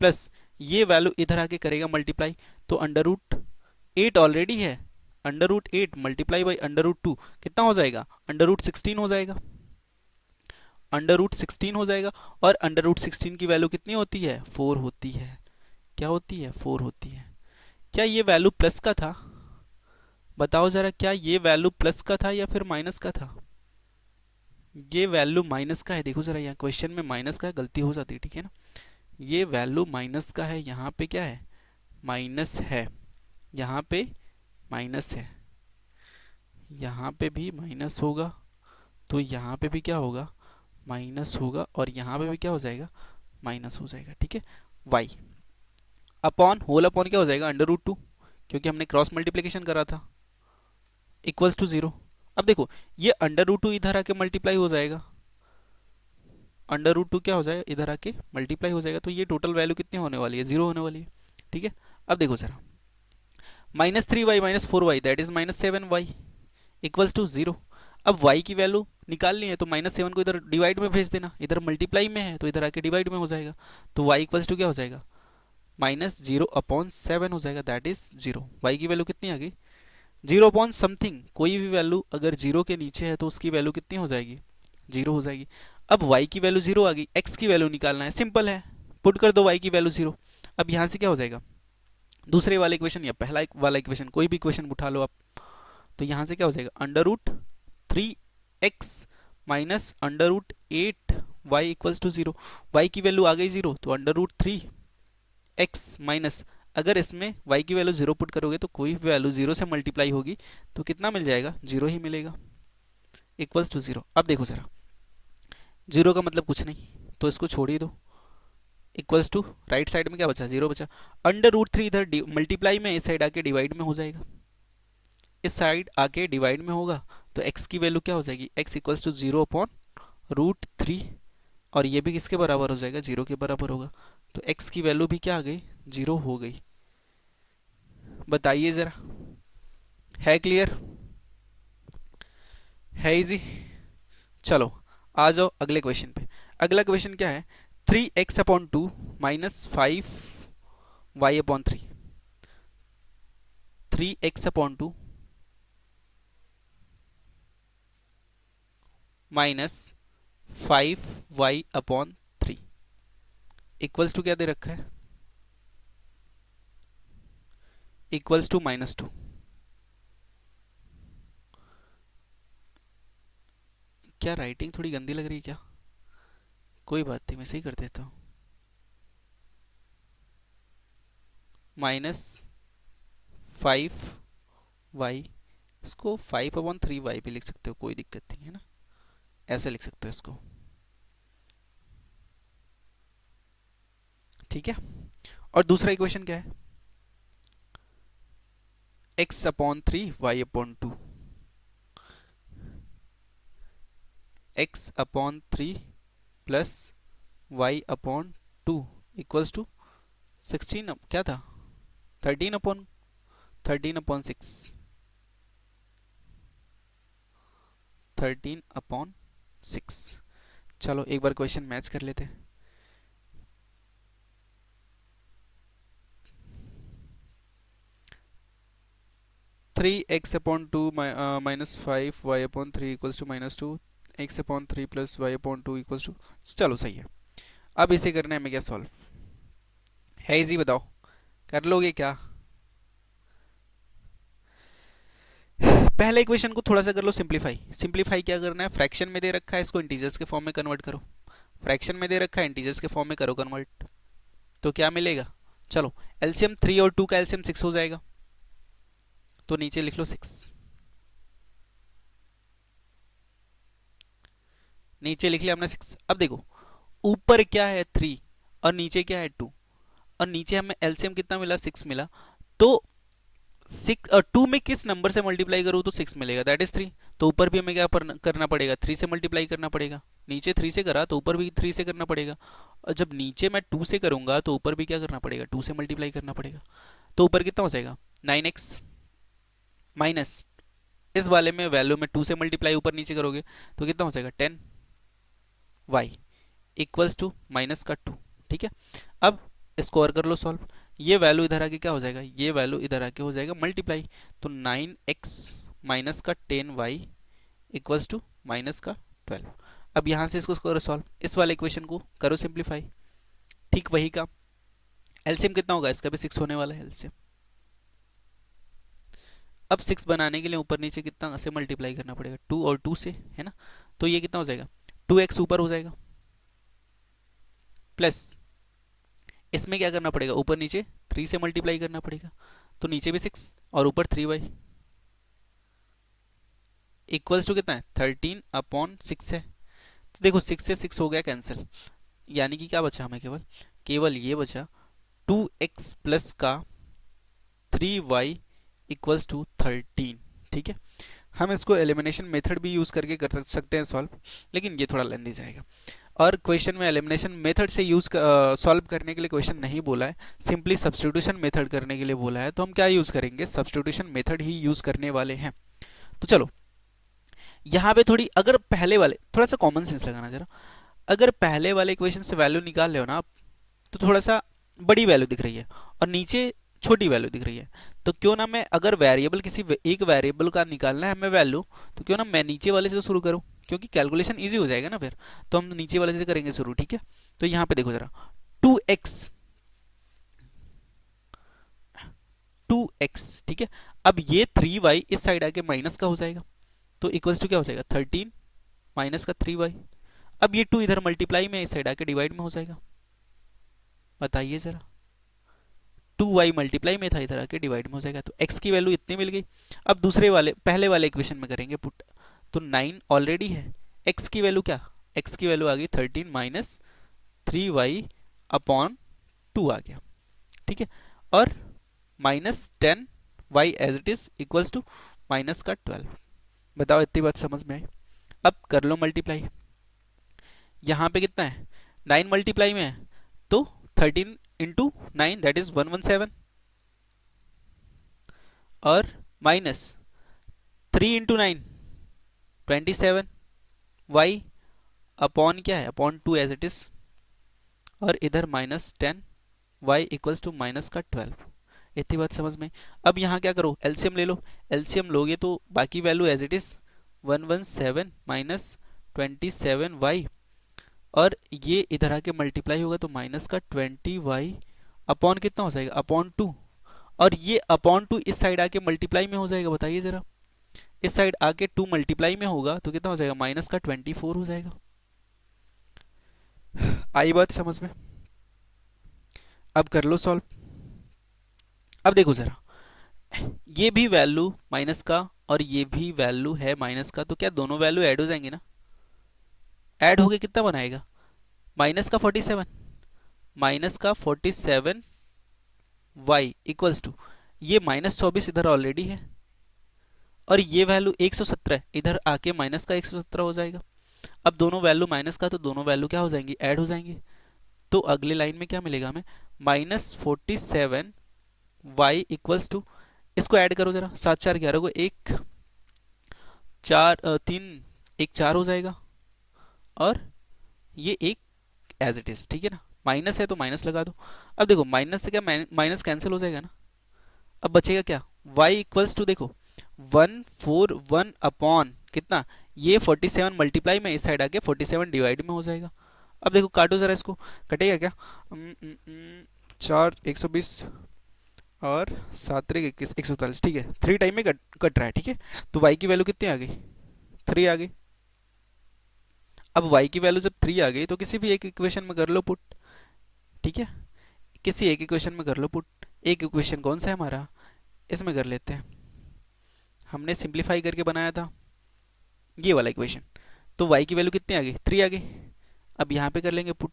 plus ये वैल्यू इधर आके करेगा मल्टीप्लाई, तो √8 ऑलरेडी है, √8 मल्टीप्लाई बाई √2 कितना हो जाएगा, √16 हो जाएगा, √16 हो जाएगा। और √16 की वैल्यू कितनी होती है, 4 होती है। क्या होती है, 4 होती है। क्या ये वैल्यू प्लस का था, बताओ जरा, क्या ये वैल्यू प्लस का था या फिर माइनस का था, ये वैल्यू माइनस का है। देखो जरा यहाँ क्वेश्चन में माइनस का है, गलती हो जाती है, ठीक है ना। ये वैल्यू माइनस का है, यहाँ पे क्या है, माइनस है, यहाँ पे माइनस है, यहाँ पे भी माइनस होगा, तो यहाँ पे भी क्या होगा, माइनस होगा और यहाँ पे भी क्या हो जाएगा, माइनस हो जाएगा, ठीक है। y अपॉन होल अपॉन क्या हो जाएगा, अंडर रूट 2, क्योंकि हमने क्रॉस मल्टीप्लिकेशन करा था, इक्वल्स टू 0। अब देखो ये अंडर रूट 2 इधर आके मल्टीप्लाई हो जाएगा, अंडर रूट 2 क्या हो जाएगा, इधर आके मल्टीप्लाई हो जाएगा, तो ये टोटल वैल्यू कितनी होने वाली है, 0 होने वाली है, ठीक है। अब देखो जरा, -3y minus 4y that is -7y equals to 0। अब y की वैल्यू निकालनी है तो -7 को इधर डिवाइड में भेज देना, इधर मल्टीप्लाई में है तो इधर आके डिवाइड में हो जाएगा, तो y इक्वल्स टू क्या हो जाएगा, -0/7 हो जाएगा, दैट इज 0। y की वैल्यू कितनी आ गई, 0/समथिंग, कोई भी वैल्यू अगर 0 के नीचे है तो उसकी वैल्यू कितनी हो जाएगी, 0 हो जाएगी। अब y की वैल्यू 0 आ गई, x की वैल्यू निकालना है, सिंपल है, पुट कर दो y की वैल्यू 0। अब यहाँ से क्या हो जाएगा, दूसरे वाले इक्वेशन या पहला वाला इक्वेशन, कोई भी इक्वेशन उठा लो आप, तो यहाँ से क्या हो जाएगा, under root 3x minus under root 8y equals to 0। y की वैल्यू आ गई 0, तो अंडर रूट 3x माइनस, अगर इसमें y की वैल्यू 0 पुट करोगे तो कोई वैल्यू 0 से मल्टीप्लाई होगी तो कितना मिल जाएगा, 0 ही मिलेगा, इक्वल्स टू 0। अब देखो जरा, 0 का मतलब कुछ नहीं तो इसको छोड़ ही दो, इक्वल्स टू राइट साइड में क्या बचा, 0 बचा। अंडर रूट 3 इधर मल्टीप्लाई में, इस साइड आके डिवाइड में हो जाएगा, इस साइड आके डिवाइड में होगा, तो x की वैल्यू क्या हो जाएगी, x इक्वल्स टू 0/√3, और ये भी किसके बराबर हो जाएगा, 0 के बराबर होगा, तो x की वैल्यू भी क्या आ गई, 0 हो गई। बताइए जरा, है क्लियर, है इजी। चलो आ जाओ अगले क्वेश्चन पे। अगला क्वेश्चन क्या है, 3x/2 minus 5y/3, 3x/2 minus 5y/3 equals to क्या दे रखा है, इक्वल्स टू -2। क्या राइटिंग थोड़ी गंदी लग रही है क्या, कोई बात नहीं मैं सही कर देता हूँ, -5y, इसको 5/3y भी लिख सकते हो, कोई दिक्कत नहीं है ना, ऐसे लिख सकते हो इसको, ठीक है। और दूसरा इक्वेशन क्या है, x/3 y/2, x/3 plus y/2 equals to 16, क्या था, 13/6, 13/6। चलो एक बार क्वेश्चन मैच कर लेते हैं। 3x/2 minus 5y/3 equals to -2, x/3 plus y/2 equals to, चलो सही है। अब इसे करना है हमें क्या, सॉल्व है, इजी, बताओ कर लोगे क्या। पहले इक्वेशन को थोड़ा सा कर लो सिंप्लीफाई, सिंप्लीफाई क्या करना है, फ्रैक्शन में दे रखा है, इसको इंटीजर्स के फॉर्म में कन्वर्ट करो, फ्रैक्शन में दे रखा है, इंटीजर्स के फॉर्म में करो कन्वर्ट, तो क्या मिलेगा, चलो एलसीएम 3 और 2 का एलसीएम 6 हो जाएगा, तो नीचे लिख लो 6, नीचे लिख लिया हमने 6। अब देखो ऊपर क्या है 3 और नीचे क्या है 2, और नीचे हमें एलसीएम कितना मिला, 6 मिला, तो 2 में किस नंबर से मल्टीप्लाई करूँ तो 6 मिलेगा, दैट इज 3। तो ऊपर भी हमें क्या करना पड़ेगा, 3 से मल्टीप्लाई करना पड़ेगा, नीचे 3 से करा तो ऊपर भी 3 से करना पड़ेगा, और जब नीचे मैं 2 से करूंगा तो ऊपर भी क्या करना पड़ेगा, 2 से मल्टीप्लाई करना पड़ेगा, तो ऊपर कितना हो जाएगा 9x माइनस, इस वाले में वैल्यू में 2 से मल्टीप्लाई ऊपर नीचे करोगे तो कितना हो जाएगा 10y इक्वल्स टू माइनस का 2, ठीक है। अब इसको और कर लो सॉल्व, ये वैल्यू इधर आके क्या हो जाएगा, ये वैल्यू इधर आके हो जाएगा मल्टीप्लाई, तो 9x माइनस का 10y इक्वल्स टू माइनस का 12। अब यहाँ से इसको करो सॉल्व, इस वाले इक्वेशन को करो सिंप्लीफाई, ठीक वही काम, एलसीएम कितना होगा, इसका भी 6 होने वाला है एलसीएम। अब 6 बनाने के लिए ऊपर नीचे कितना से मल्टीप्लाई करना पड़ेगा, 2 और 2 से, है ना, तो ये कितना हो जाएगा, 2x ऊपर हो जाएगा, प्लस इसमें क्या करना पड़ेगा, ऊपर नीचे 3 से मल्टीप्लाई करना पड़ेगा, तो नीचे भी 6 और ऊपर 3y इक्वल्स टू कितना है 13/6 है, देखो 6 से 6 हो गया कैंसिल, यानी कि क्या बचा हमें, केवल केवल ये बचा 2x प्लस का 3y इक्वल्स टू 13। ठीक है, हम इसको एलिमिनेशन मेथड भी यूज़ करके कर सकते हैं सॉल्व, लेकिन ये थोड़ा लेंदी जाएगा। और क्वेश्चन में एलिमिनेशन मेथड से यूज़ सॉल्व करने के लिए क्वेश्चन नहीं बोला है, सिंपली सब्स्टिट्यूशन मेथड करने के लिए बोला है, तो हम क्या यूज़ करेंगे, सब्स्टिट्यूशन मेथड ही यूज़ करने वाले हैं। तो चलो यहाँ पे थोड़ी, अगर पहले वाले थोड़ा सा कॉमन सेंस लगाना जरा, अगर पहले वाले इक्वेशन से वैल्यू निकाल रहे हो ना आप, तो थोड़ा सा बड़ी वैल्यू दिख रही है और नीचे छोटी वैल्यू दिख रही है, तो क्यों ना मैं, अगर वेरिएबल किसी एक वेरिएबल का निकालना है हमें वैल्यू, तो क्यों ना मैं नीचे वाले से शुरू करूं, क्योंकि कैलकुलेशन इजी हो जाएगा ना फिर, तो हम नीचे वाले से करेंगे शुरू। ठीक है, तो यहाँ पे देखो जरा 2x 2x, ठीक है, अब ये 3y इस साइड आके माइनस का हो जाएगा, तो इक्वल्स टू क्या हो जाएगा 13 माइनस का 3y। अब ये 2 इधर मल्टीप्लाई में इस साइड आके डिवाइड में हो जाएगा, बताइए जरा, 2y मल्टीप्लाई में था इधर आके डिवाइड में हो जाएगा, तो x की वैल्यू इतनी मिल गई। अब दूसरे वाले पहले वाले इक्वेशन में करेंगे पुट, तो 9 ऑलरेडी है, x की वैल्यू क्या, x की वैल्यू आ गई 13 माइनस 3y अपॉन 2 आ गया। ठीक है, और minus 10y as it is equals to minus का 12। बताओ इतनी बात समझ में आई। अब कर लो मल्टीप्लाई, यहाँ पे कितना है 9 मल्टीप्लाई में है, तो 13 इंटू 9 दैट इज 117, और माइनस 3 इंटू 9 27, वाई अपॉन क्या है अपॉन 2 एज इट इज, और इधर minus 10 y equals to minus का 12। इतनी बात समझ में। अब यहाँ क्या करो, एलसीएम ले लो, एलसीएम लोगे तो बाकी value as it is 117 minus 27y, और ये इधर आके मल्टीप्लाई होगा तो माइनस का 20y अपॉन कितना हो जाएगा अपॉन 2, और ये अपॉन 2 इस साइड आके मल्टीप्लाई में हो जाएगा, बताइए जरा, इस साइड आके 2 मल्टीप्लाई में होगा तो कितना हो जाएगा माइनस का 24 हो जाएगा। आई बात समझ में। अब कर लो सॉल्व। अब देखो जरा, ये भी वैल्यू माइनस का और ये भी वैल्यू है माइनस का, तो क्या दोनों वैल्यू ऐड हो जाएंगे ना, ऐड होके कितना बनाएगा माइनस का 47, माइनस का 47 y इक्वल्स टू, ये माइनस 24 इधर ऑलरेडी है, और ये वैल्यू 117 इधर आके माइनस का 117 हो जाएगा। अब दोनों वैल्यू माइनस का, तो दोनों वैल्यू क्या हो जाएंगी ऐड हो जाएंगे, तो अगले लाइन में क्या मिलेगा हमें माइनस 47 y इक्वल्स टू, इसको ऐड करो जरा, 7 4 11 को 1 4 3 1 4 हो जाएगा, और ये एक एज इट इज। ठीक है ना, माइनस है तो माइनस लगा दो। अब देखो माइनस से क्या माइनस कैंसिल हो जाएगा ना, अब बचेगा क्या y इक्वल्स टू, देखो 141 अपॉन कितना, ये 47 मल्टीप्लाई में इस साइड आके 47 डिवाइड में हो जाएगा। अब देखो काटो जरा इसको, कटेगा क्या, 4 120 और 7 3 21 140, ठीक है 3 टाइम में कट रहा है। ठीक है, तो y की वैल्यू कितनी आ गई 3 आ गई। अब y की वैल्यू जब 3 आ गई तो किसी भी एक इक्वेशन में कर लो पुट। ठीक है, किसी एक इक्वेशन में कर लो पुट। एक इक्वेशन कौन सा है हमारा, इसमें कर लेते हैं, हमने सिंप्लीफाई करके बनाया था ये वाला इक्वेशन, तो y की वैल्यू कितनी आ गई 3 आ गई। अब यहाँ पे कर लेंगे put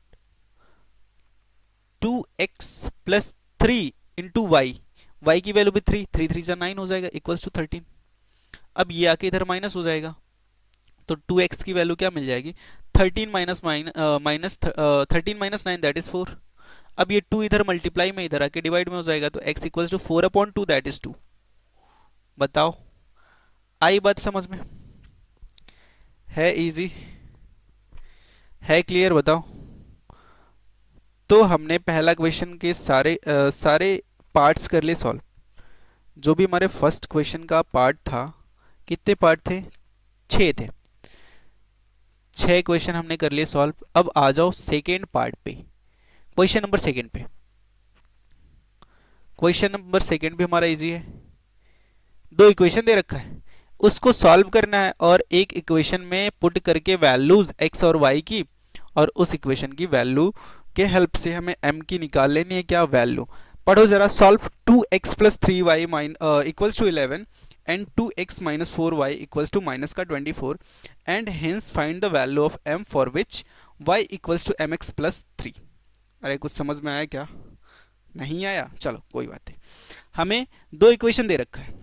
2x plus 3 into y की वैल्यू भी 3 3 3 9 हो जाएगा इक्वल्स टू 13। अब ये आके इधर माइनस हो जाएगा, तो 2x की वैल्यू क्या मिल जाएगी 13 माइनस 13 माइनस 9 दैट इज 4। अब ये 2 इधर मल्टीप्लाई में इधर आके डिवाइड में हो जाएगा, तो x equals to 4 upon 2 that is 2। बताओ आई बात समझ में, है इजी, है क्लियर, बताओ। तो हमने पहला क्वेश्चन के सारे पार्ट्स कर लिए सॉल्व। जो भी हमारे फर्स्ट क्वेश्चन का पार्ट था, कितने पार्ट थे 6 थे, 6 क्वेश्चन हमने कर लिए सॉल्व। अब आ जाओ सेकेंड पार्ट पे, क्वेश्चन नंबर सेकेंड पे। क्वेश्चन नंबर सेकेंड भी हमारा इजी है, 2 इक्वेशन दे रखा है, उसको सॉल्व करना है, और एक इक्वेशन में पुट करके वैल्यूज x और y की, और उस इक्वेशन की वैल्यू के हेल्प से हमें m की निकाल लेनी है क्या वैल्यू। पढ़ो जरा, solve 2x plus 3y equals to 11 and 2x minus 4y equals to minus का 24 and hence find the value of m for which y equals to mx plus 3। अरे कुछ समझ में आया क्या? नहीं आया? चलो कोई बात नहीं। हमें दो इक्वेशन दे रखा है,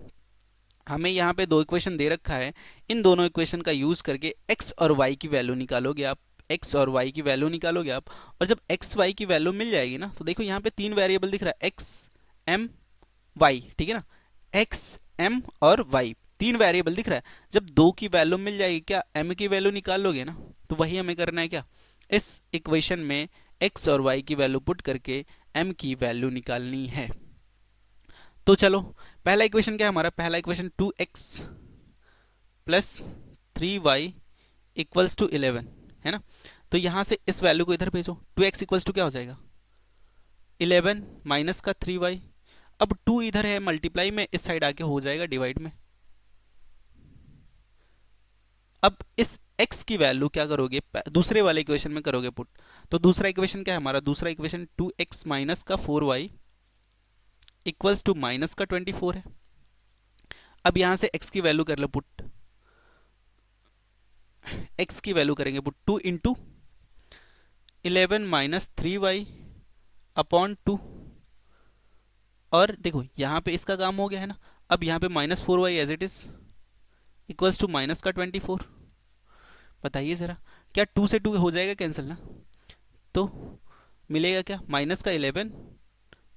हमें यहाँ पे दो इक्वेशन दे रखा है। इन दोनों इक्वेशन का यूज करके x और y की वैल्यू निकालोगे आप, x और y की वैल्यू निकालोगे आप। और जब x y की वैल्यू मिल जाएगी ना, तो देखो यहाँ पे तीन वेरिएबल दिख रहा है, x m y, ठीक है ना, x m और y तीन वेरिएबल दिख रहा है। जब दो की वैल्यू मिल जाएगी, क्या m की वैल्यू निकाल लोगे ना, तो वही हमें करना है। क्या इस इक्वेशन में x और y की वैल्यू पुट करके m की वैल्यू निकालनी है। तो चलो पहला इक्वेशन क्या है हमारा, पहला equation 2x plus 3y equals to 11 है ना। तो यहां से इस वैल्यू को इधर भेजो, 2x इक्वल्स टू क्या हो जाएगा 11 माइनस का 3y। अब 2 इधर है मल्टीप्लाई में, इस साइड आके हो जाएगा डिवाइड में। अब इस x की वैल्यू क्या करोगे, दूसरे वाले इक्वेशन में करोगे पुट। तो दूसरा इक्वेशन क्या है हमारा, दूसरा इक्वेशन 2x माइनस का 4y इक्वल्स टू माइनस का 24 है। अब यहां से x की वैल्यू कर लो पुट, x की वैल्यू करेंगे put 2 into 11 minus 3y upon 2। और देखो यहाँ पे इसका काम हो गया है ना। अब यहाँ पे minus 4y as it is equals to minus का 24। बताइए ज़रा, क्या 2 से 2 हो जाएगा कैंसिल ना, तो मिलेगा क्या माइनस का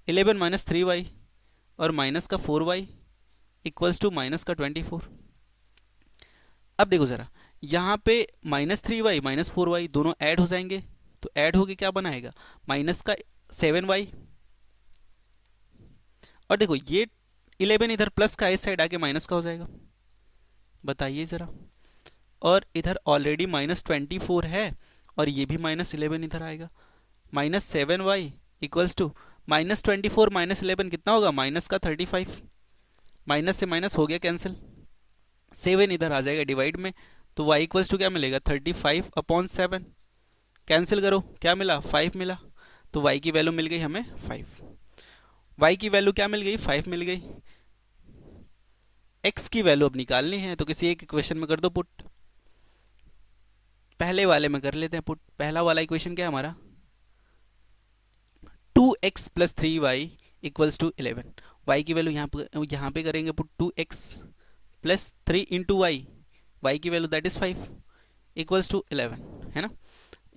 11 माइनस 3y और माइनस का 4y इक्वल्स टू माइनस का 24। अब देखो ज़रा, यहाँ पे माइनस 3y माइनस 4y दोनों ऐड हो जाएंगे, तो ऐड होके क्या बनाएगा माइनस का 7y। और देखो ये 11 इधर प्लस का इस साइड आके माइनस का हो जाएगा, बताइए ज़रा। और इधर ऑलरेडी माइनस 24 है और ये भी माइनस 11 इधर आएगा, minus 7y equals to minus 24 minus 11 कितना होगा माइनस का 35। माइनस से माइनस हो गया कैंसिल, 7 इधर आ जाएगा डिवाइड में, तो y इक्वल्स टू क्या मिलेगा 35 अपॉन 7। कैंसिल करो, क्या मिला 5 मिला, तो y की वैल्यू मिल गई हमें 5। y की वैल्यू क्या मिल गई 5 मिल गई। x की वैल्यू अब निकालनी है, तो किसी एक इक्वेशन में कर दो पुट। पहले वाले में कर लेते हैं पुट। पहला वाला इक्वेशन क्या है हमारा 2x plus 3y equals to 11। y की वैल्यू यहाँ पे करेंगे put 2x plus 3 into Y, Y की value that is 5 equals to 11 है ना।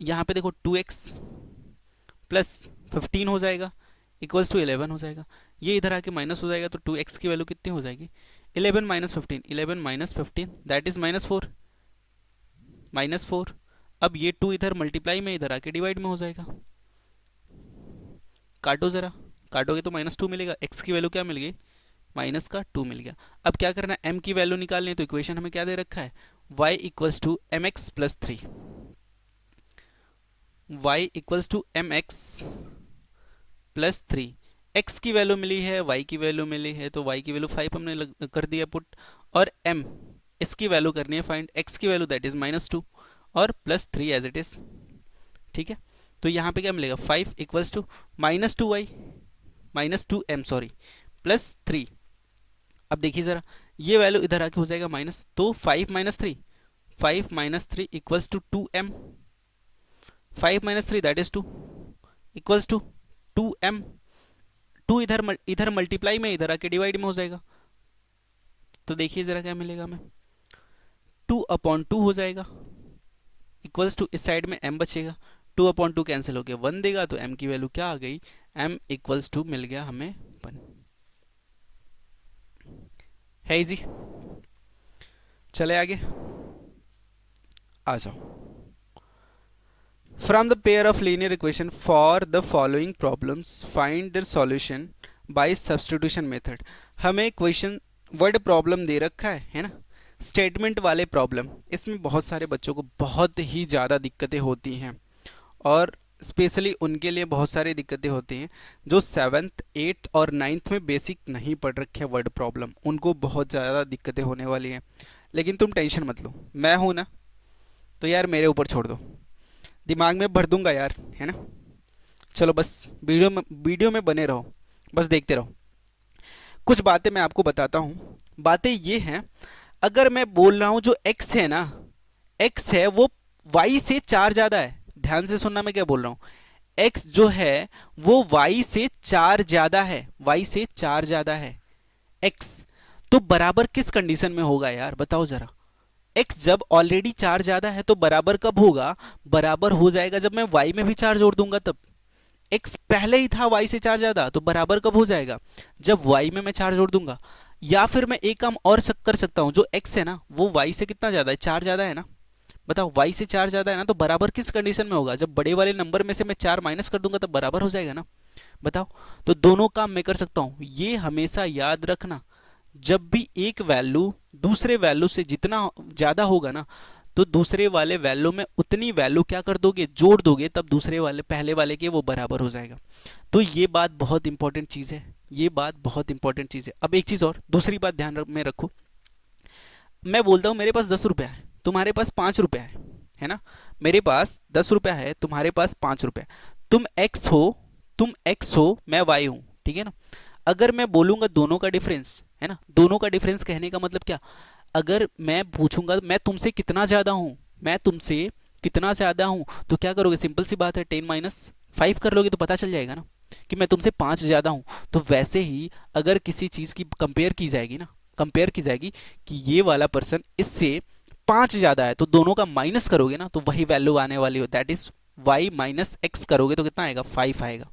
यहाँ पे देखो 2x प्लस 15 हो जाएगा इक्वल्स टू 11 हो जाएगा, ये इधर आके माइनस हो जाएगा, तो 2x की वैल्यू कितनी हो जाएगी 11 minus 15, 11 minus 15 that is minus 4, minus 4। अब ये 2 इधर मल्टीप्लाई में इधर आके डिवाइड में हो जाएगा, काटो ज़रा, काटोगे तो माइनस 2 मिलेगा, x की वैल्यू क्या मिल गई माइनस का 2 मिल गया। अब क्या करना है m की वैल्यू निकालनी है, तो इक्वेशन हमें क्या दे रखा है y equals to m x plus 3, y equals to m x plus 3। x की वैल्यू मिली है, y की वैल्यू मिली है, तो y की वैल्यू 5 हमने कर दिया पुट, और m इसकी वैल्यू करनी है फाइंड, x की वैल्यू दैट इज माइनस 2 और प्लस 3 एज इट इज, ठीक है। तो यहाँ पे क्या मिलेगा 5 equals to minus 2y minus 2m sorry plus 3। अब देखिए ज़रा, ये वैल्यू इधर आके हो जाएगा माइनस, तो 5 minus 3, 5 minus 3 equals to 2m, 5 minus 3 that is 2 equals to 2m। 2 इधर मल्टीप्लाई में इधर आके डिवाइड में हो जाएगा, तो देखिए ज़रा क्या मिलेगा हमें 2 अपॉन 2 हो जाएगा इक्वल्स टू इस साइड में m बचेगा, 2 अपॉन 2 कैंसिल हो गया 1 देगा, तो m की वैल्यू क्या आ गई m इक्वल्स टू मिल गया हमें 1। है इजी, चले आगे आ जाओ। From the pair of linear equation for the following problems find their solution bye substitution method. हमें क्वेश्चन वर्ड प्रॉब्लम दे रखा है ना, स्टेटमेंट वाले प्रॉब्लम। इसमें बहुत सारे बच्चों को बहुत ही ज़्यादा दिक्कतें होती हैं, और स्पेशली उनके लिए बहुत सारी दिक्कतें होती हैं जो 7th 8th और 9th में बेसिक नहीं पढ़ रखे वर्ड प्रॉब्लम, उनको बहुत ज़्यादा दिक्कतें होने वाली हैं। लेकिन तुम टेंशन मत लो, मैं हूँ ना, तो यार मेरे ऊपर छोड़ दो, दिमाग में भर दूंगा यार, है ना। चलो बस वीडियो में बने रहो, बस देखते रहो। कुछ बातें मैं आपको बताता हूँ, बातें ये हैं, अगर मैं बोल रहा हूं जो x है ना, x है वो y से 4 ज्यादा है। ध्यान से सुनना मैं क्या बोल रहा हूं। x जो है वो y से 4 ज्यादा है, y से 4 ज्यादा है x। तो बराबर किस कंडीशन में होगा यार, बताओ जरा। x जब ऑलरेडी 4 ज्यादा है तो बराबर कब होगा, बराबर हो जाएगा जब मैं y में भी 4 जोड़ दूंगा तब। x पहले ही था y से 4 ज्यादा, तो बराबर कब हो जाएगा, जब y में मैं 4 जोड़ दूंगा। या फिर मैं एक काम और कर सकता हूं, जो x है ना वो y से कितना ज्यादा है, 4 ज्यादा है ना। बताओ y से 4 ज्यादा है ना, तो बराबर किस कंडीशन में होगा, जब बड़े वाले नंबर में से मैं 4 माइनस कर दूंगा तब बराबर हो जाएगा ना। बताओ। तो दोनों काम मैं कर सकता हूं, ये हमेशा याद रखना। जब भी एक वैल्यू दूसरे वैल्यू से जितना ज्यादा होगा ना, तो दूसरे वाले वैल्यू में उतनी वैल्यू क्या कर दोगे, जोड़ दोगे, तब दूसरे वाले पहले वाले के वो बराबर हो जाएगा। तो ये बात बहुत इंपॉर्टेंट चीज है, ये बात बहुत इंपॉर्टेंट चीज है। अब एक चीज और, दूसरी बात ध्यान में रखो। मैं बोलता हूं मेरे पास 10 रुपया है, तुम्हारे पास 5 रुपया है ना। मेरे पास 10 रुपया है, तुम्हारे पास 5 रुपया। तुम एक्स हो, तुम एक्स हो, मैं वाई हूं, ठीक है ना। अगर मैं बोलूंगा दोनों का डिफरेंस है ना, दोनों का डिफरेंस कहने का मतलब क्या, अगर मैं पूछूंगा मैं तुमसे कितना ज्यादा हूं, मैं तुमसे कितना ज्यादा हूं, तो क्या करोगे, सिंपल सी बात है 10 - 5 कर लोगे तो पता चल जाएगा ना कि मैं तुमसे 5 ज्यादा हूं। तो वैसे ही अगर किसी चीज की कंपेयर की जाएगी ना, कंपेयर की जाएगी कि ये वाला पर्सन इससे 5 ज्यादा है, तो दोनों का माइनस करोगे ना तो वही वैल्यू आने वाली हो, that is y minus x करोगे तो कितना आएगा, 5 आएगा।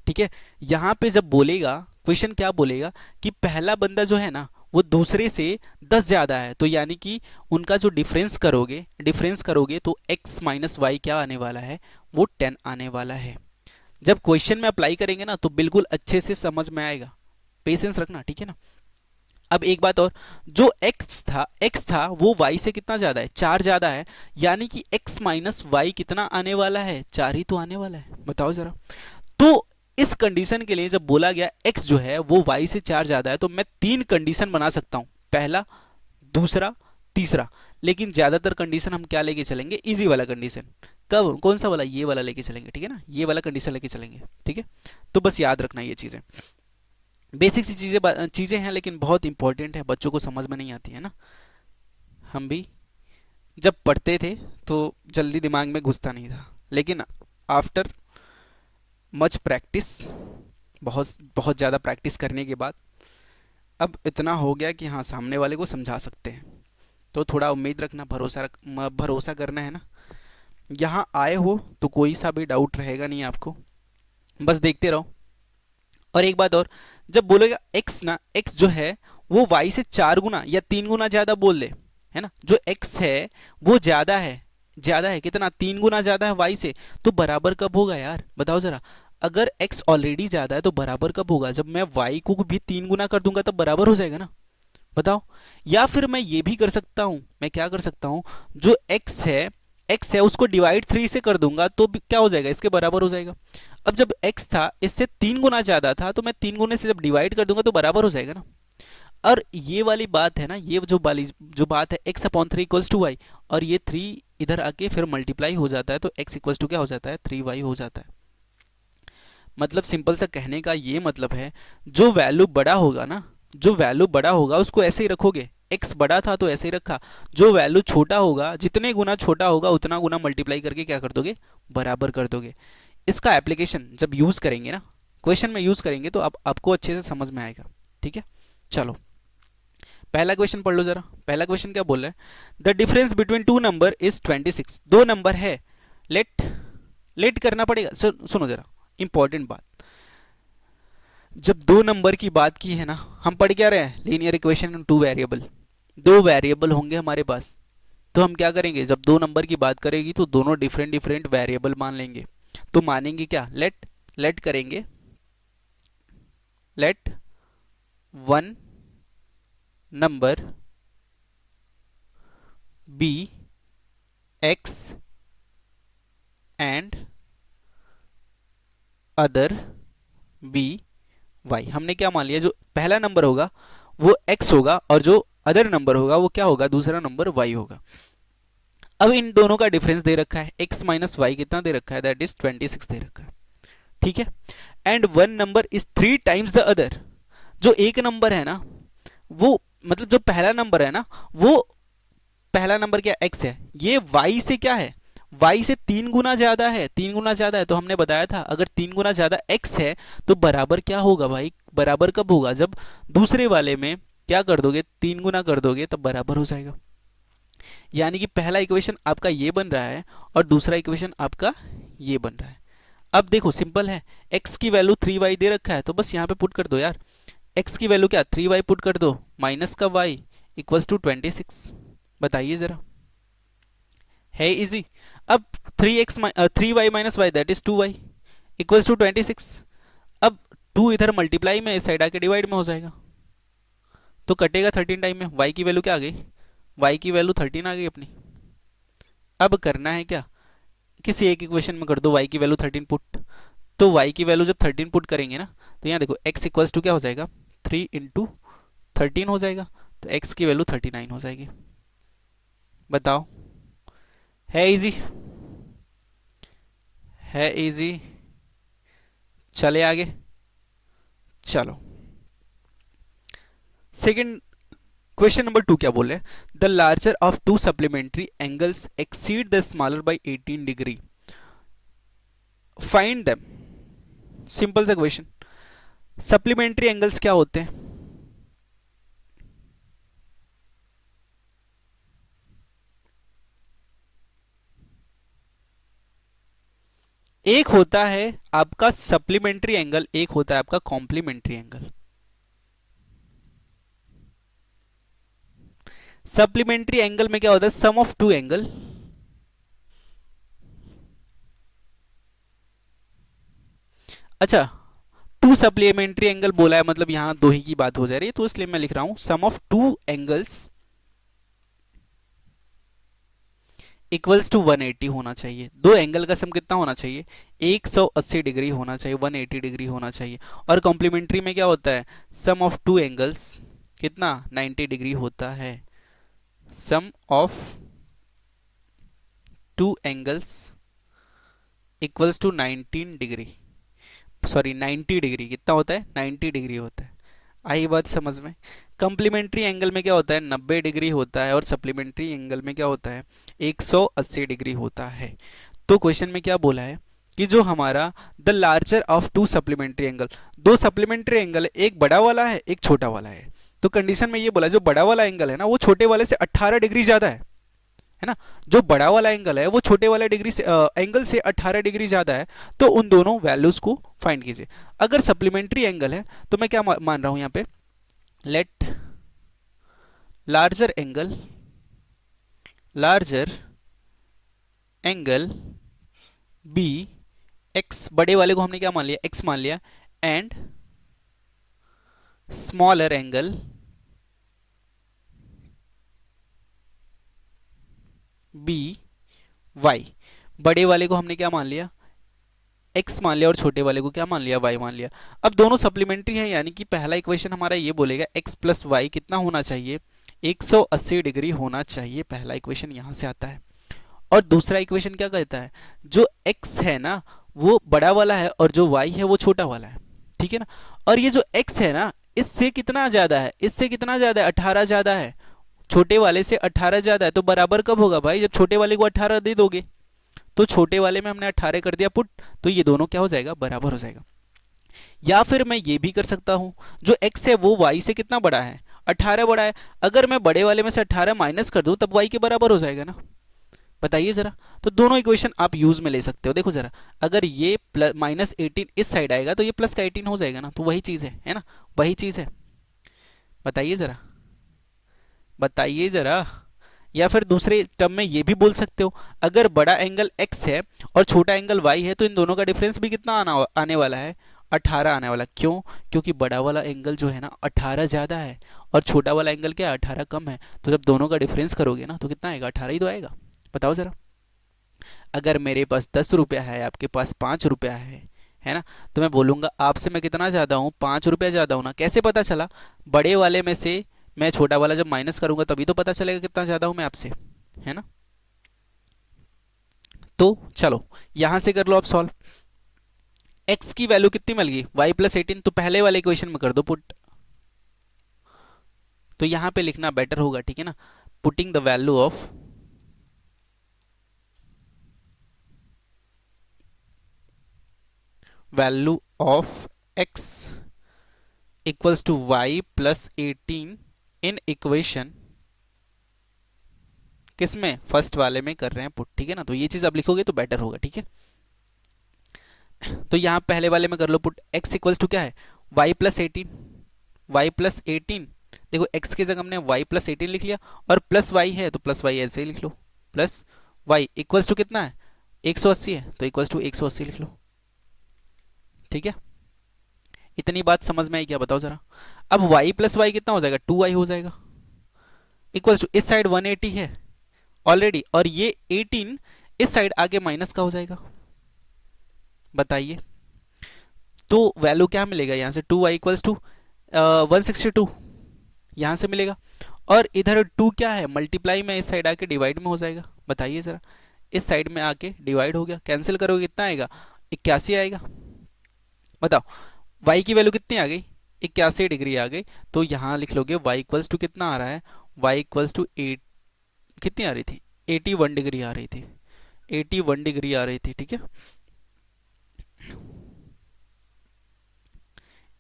ठीक है। यहां पे जब बोलेगा क्वेश्चन क्या बोलेगा कि पहला बंदा जो है ना वो दूसरे से 10 ज्यादा है, तो यानी कि उनका जो डिफरेंस करोगे तो x माइनस वाई क्या आने वाला है, वो 10 आने वाला है। जब क्वेश्चन में अप्लाई करेंगे ना तो बिल्कुल अच्छे से समझ में आएगा, पेशेंस रखना, ठीक है ना। अब एक बात और, जो x था वो y से कितना ज्यादा है, 4 ज्यादा है, यानी कि x माइनस वाई कितना आने वाला है, 4 ही तो आने वाला है, बताओ जरा। तो इस कंडीशन के लिए जब बोला गया x जो है वो y से 4 ज्यादा है, तो मैं 3 कंडीशन बना सकता हूं, पहला, दूसरा, तीसरा। लेकिन ज्यादातर कंडीशन हम क्या लेके चलेंगे, इजी वाला कंडीशन। कब, कौन सा वाला, ये वाला लेके चलेंगे, ठीक है ना, ये वाला कंडीशन लेके चलेंगे, ठीक है। तो बस याद रखना ये चीजें, बेसिक सी चीजें हैं, लेकिन बहुत इंपॉर्टेंट है, बच्चों को समझ में नहीं आती है ना। हम भी जब पढ़ते थे तो जल्दी दिमाग में घुसता नहीं था, लेकिन आफ्टर मच प्रैक्टिस, बहुत बहुत ज़्यादा प्रैक्टिस करने के बाद अब इतना हो गया कि हाँ सामने वाले को समझा सकते हैं। तो थोड़ा उम्मीद रखना, भरोसा करना है ना। यहाँ आए हो तो कोई सा भी डाउट रहेगा नहीं आपको, बस देखते रहो। और एक बात और, जब बोलेगा x ना, x जो है वो y से 4 गुना या 3 गुना ज़्यादा बोल दे, है ना। जो x है वो ज़्यादा है कितना, 3 गुना ज़्यादा है y से, तो बराबर कब होगा यार, बताओ ज़रा। अगर x ऑलरेडी ज़्यादा है तो बराबर कब होगा, जब मैं y को भी 3 गुना कर दूंगा तब बराबर हो जाएगा ना, बताओ। या फिर मैं ये भी कर सकता हूँ, मैं क्या कर सकता हूँ, जो x है उसको डिवाइड 3 से कर दूंगा तो क्या हो जाएगा, इसके बराबर हो जाएगा। अब जब x था इससे 3 गुना ज्यादा था, तो मैं 3 गुने से जब डिवाइड कर दूंगा तो बराबर हो जाएगा ना। और ये वाली बात है ना, ये जो बात है x/3 इक्वल्स टू वाई, और ये 3 इधर आके फिर मल्टीप्लाई हो जाता है तो x इक्वल्स टू क्या हो जाता है, 3y हो जाता है। मतलब सिंपल सा कहने का ये मतलब है, जो वैल्यू बड़ा होगा ना, जो वैल्यू बड़ा होगा उसको ऐसे ही रखोगे, x बड़ा था तो ऐसे ही रखा। जो वैल्यू छोटा होगा, जितने गुना छोटा होगा उतना गुना मल्टीप्लाई करके क्या कर दोगे, बराबर कर दोगे। इसका एप्लीकेशन जब यूज करेंगे ना, क्वेश्चन में यूज करेंगे तो आपको अच्छे से समझ में आएगा, ठीक है। चलो पहला क्वेश्चन पढ़ लो जरा। पहला क्वेश्चन क्या बोल रहा है, the difference between two number is 26। दो नंबर है, लेट लेट करना पड़ेगा। सुनो जरा, इंपॉर्टेंट बात, जब दो नंबर की बात की है ना, हम पढ़ क्या रहे हैं, linear equation in two variable. दो वेरिएबल होंगे हमारे पास, तो हम क्या करेंगे, जब दो नंबर की बात करेगी तो दोनों डिफरेंट डिफरेंट वेरिएबल मान लेंगे। तो मानेंगे क्या, लेट लेट करेंगे, let one number be x and other be y. हमने क्या मान लिया, जो पहला नंबर होगा वो x होगा और जो अदर नंबर होगा वो क्या होगा, दूसरा नंबर y होगा। अब इन दोनों का डिफरेंस दे रखा है, x माइनस वाई कितना दे रखा है, दैट इज 26 दे रखा है, ठीक है। And one number is 3 times the other. जो एक नंबर है ना वो मतलब जो पहला नंबर है ना, वो पहला नंबर क्या x है, ये y से क्या है, y से 3 गुना ज्यादा है, 3 गुना ज्यादा है। तो हमने बताया था अगर 3 गुना ज्यादा x है तो बराबर क्या होगा भाई, बराबर कब होगा, जब दूसरे वाले में क्या कर दोगे, 3 गुना कर दोगे तब बराबर हो जाएगा। यानी कि पहला इक्वेशन आपका ये बन रहा है और दूसरा इक्वेशन आपका ये बन रहा है। अब देखो सिंपल है, x की वैल्यू 3y दे रखा है तो बस यहाँ पे पुट कर दो यार। x की वैल्यू क्या 3y पुट कर दो, माइनस का y इक्वल्स टू 26। बताइए जरा, है इजी। अब 3y minus y that is 2y equals to 26। अब 2 इधर मल्टीप्लाई में, इस साइड आके डिवाइड में हो जाएगा तो कटेगा 13 टाइम में। y की वैल्यू क्या आ गई, y की वैल्यू 13 आ गई अपनी। अब करना है क्या, किसी एक इक्वेशन में कर दो y की वैल्यू 13 पुट। तो y की वैल्यू जब 13 पुट करेंगे ना तो यहाँ देखो x इक्वल्स टू क्या हो जाएगा, 3 इंटू 13 हो जाएगा, तो x की वैल्यू 39 हो जाएगी। बताओ, है इजी, है इजी। चले आगे, चलो सेकंड क्वेश्चन नंबर 2 क्या बोले, the larger of to supplementary angles exceed the smaller by 18 degree, find them. Simple सा क्वेश्चन। सप्लीमेंट्री एंगल्स क्या होते हैं, एक होता है आपका सप्लीमेंट्री एंगल, एक होता है आपका कॉम्प्लीमेंट्री एंगल। सप्लीमेंट्री एंगल में क्या होता है, सम ऑफ टू एंगल, अच्छा टू सप्लीमेंट्री एंगल बोला है मतलब यहां दो ही की बात हो जा रही है तो इसलिए मैं लिख रहा हूं sum of two angles equals to 180 होना चाहिए। दो एंगल का सम कितना होना चाहिए, 180 डिग्री होना चाहिए, 180 डिग्री होना चाहिए। और कॉम्प्लीमेंट्री में क्या होता है, सम ऑफ टू एंगल्स कितना 90 डिग्री होता है। Sum of two angles equals to 19 degree, sorry 90 degree कितना होता है, 90 डिग्री होता है। आई बात समझ में। कॉम्प्लीमेंट्री एंगल में क्या होता है 90 डिग्री होता है और सप्लीमेंट्री एंगल में क्या होता है 180 डिग्री होता है। तो क्वेश्चन में क्या बोला है कि जो हमारा the larger of to supplementary angle, दो सप्लीमेंट्री एंगल है, एक बड़ा वाला है एक छोटा वाला है। तो कंडीशन में ये बोला जो बड़ा वाला एंगल है ना वो छोटे वाले से 18 डिग्री ज्यादा है ना, जो बड़ा वाला एंगल है वो छोटे वाले डिग्री से एंगल से 18 डिग्री ज्यादा है। तो उन दोनों वैल्यूज को फाइंड कीजिए। अगर सप्लीमेंट्री एंगल है तो मैं क्या मान रहा हूं यहाँ पे, let larger angle be x, बड़े वाले को हमने क्या मान लिया एक्स मान लिया, and smaller angle be y. बड़े वाले को हमने क्या मान लिया x मान लिया और छोटे वाले को क्या मान लिया y मान लिया। अब दोनों सप्लीमेंट्री है यानी कि पहला इक्वेशन हमारा ये बोलेगा x प्लस वाई कितना होना चाहिए 180 डिग्री होना चाहिए, पहला इक्वेशन यहां से आता है। और दूसरा इक्वेशन क्या कहता है, जो x है ना वो बड़ा वाला है और जो y है वो छोटा वाला है, ठीक है ना। और ये जो x है ना इससे कितना ज्यादा है, इससे कितना ज्यादा है 18 ज्यादा है, छोटे वाले से 18 ज्यादा है। तो बराबर कब होगा भाई, जब छोटे वाले को 18 दे दोगे। तो छोटे वाले में हमने 18 कर दिया पुट, तो ये दोनों क्या हो जाएगा बराबर हो जाएगा। या फिर मैं ये भी कर सकता हूं, जो x है वो y से कितना बड़ा है 18 बड़ा है, अगर मैं बड़े वाले में से 18 माइनस कर दूं तब y के बराबर हो जाएगा ना। बताइए जरा। तो दोनों इक्वेशन आप यूज में ले सकते हो। देखो जरा, अगर ये माइनस 18 इस साइड आएगा तो ये प्लस का 18 हो जाएगा ना, तो वही चीज है ना, वही चीज है। बताइए जरा, बताइए जरा। या फिर दूसरे टर्म में ये भी बोल सकते हो, अगर बड़ा एंगल x है और छोटा एंगल y है तो इन दोनों का डिफरेंस भी कितना आने वाला है 18 आने वाला। क्यों, क्योंकि बड़ा वाला एंगल जो है ना 18 ज़्यादा है और छोटा वाला एंगल क्या है 18 कम है। तो जब दोनों का डिफरेंस करोगे ना तो कितना आएगा 18 ही तो आएगा। बताओ ज़रा, अगर मेरे पास 10 रुपया है आपके पास 5 रुपया है ना, तो मैं बोलूँगा आपसे मैं कितना ज़्यादा हूँ 5 रुपया ज़्यादा हूँ ना। कैसे पता चला, बड़े वाले में से मैं छोटा वाला जब माइनस करूंगा तभी तो पता चलेगा कितना ज़्यादा हूँ मैं आपसे, है ना। तो चलो यहां से कर लो आप सॉल्व। x की वैल्यू कितनी मिल गई y प्लस 18, तो पहले वाले इक्वेशन में कर दो पुट। तो यहाँ पे लिखना बेटर होगा, ठीक है ना। Putting the value of x equals to y plus 18 in equation, किसमें, फर्स्ट वाले में कर रहे हैं पुट, ठीक है ना। तो ये चीज आप लिखोगे तो बेटर होगा, ठीक है। तो यहाँ पहले वाले में कर लो पुट, x इक्वल्स टू क्या है, y प्लस 18, y प्लस 18, देखो x की जगह हमने y प्लस 18 लिख लिया, और प्लस y है तो प्लस y ऐसे ही लिख लो, प्लस y इक्वल्स टू कितना है, 180 है तो इक्वल्स टू 180 लिख लो, ठीक है। इतनी बात समझ में आई क्या, बताओ जरा। अब y प्लस वाई कितना हो जाएगा, 2y हो जाएगा, इक्वल्स टू इस साइड 180 है ऑलरेडी, और ये 18 इस साइड आगे माइनस का हो जाएगा, बताइए। तो वैल्यू क्या मिलेगा यहाँ से, 2y इक्वल्स टू 162 यहाँ से मिलेगा, और इधर 2 क्या है, मल्टीप्लाई में इस साइड आके डिवाइड में हो जाएगा, बताइए जरा। इस साइड में आके डिवाइड हो गया, कैंसिल करोगे कितना आएगा, 81 आएगा। बताओ y की वैल्यू कितनी आ गई, 81 डिग्री आ गई। तो यहाँ लिख लोगे y इक्वल्स टू कितना आ रहा है, y इक्वल्स टू 8, कितनी आ रही थी, 81 डिग्री आ रही थी, 81 डिग्री आ रही थी, ठीक है,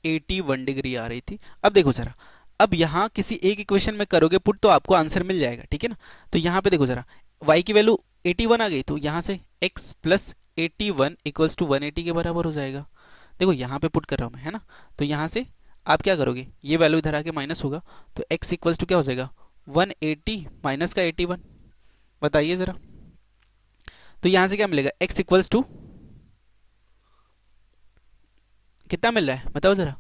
81 डिग्री आ रही थी। अब देखो जरा, अब यहाँ किसी एक इक्वेशन में करोगे पुट तो आपको आंसर मिल जाएगा, ठीक है ना। तो यहाँ पे देखो जरा, y की वैल्यू 81 आ गई, तो यहाँ से x प्लस 81 इक्वल्स टू 180 के बराबर हो जाएगा। देखो यहाँ पे पुट कर रहा हूँ मैं, है ना। तो यहाँ से आप क्या करोगे, ये वैल्यू इधर आके माइनस होगा, तो x इक्वल्स टू क्या हो जाएगा, 180 माइनस का 81, बताइए जरा। तो यहाँ से क्या मिलेगा, x इक्वल्स टू कितना मिल रहा है, बताओ जरा,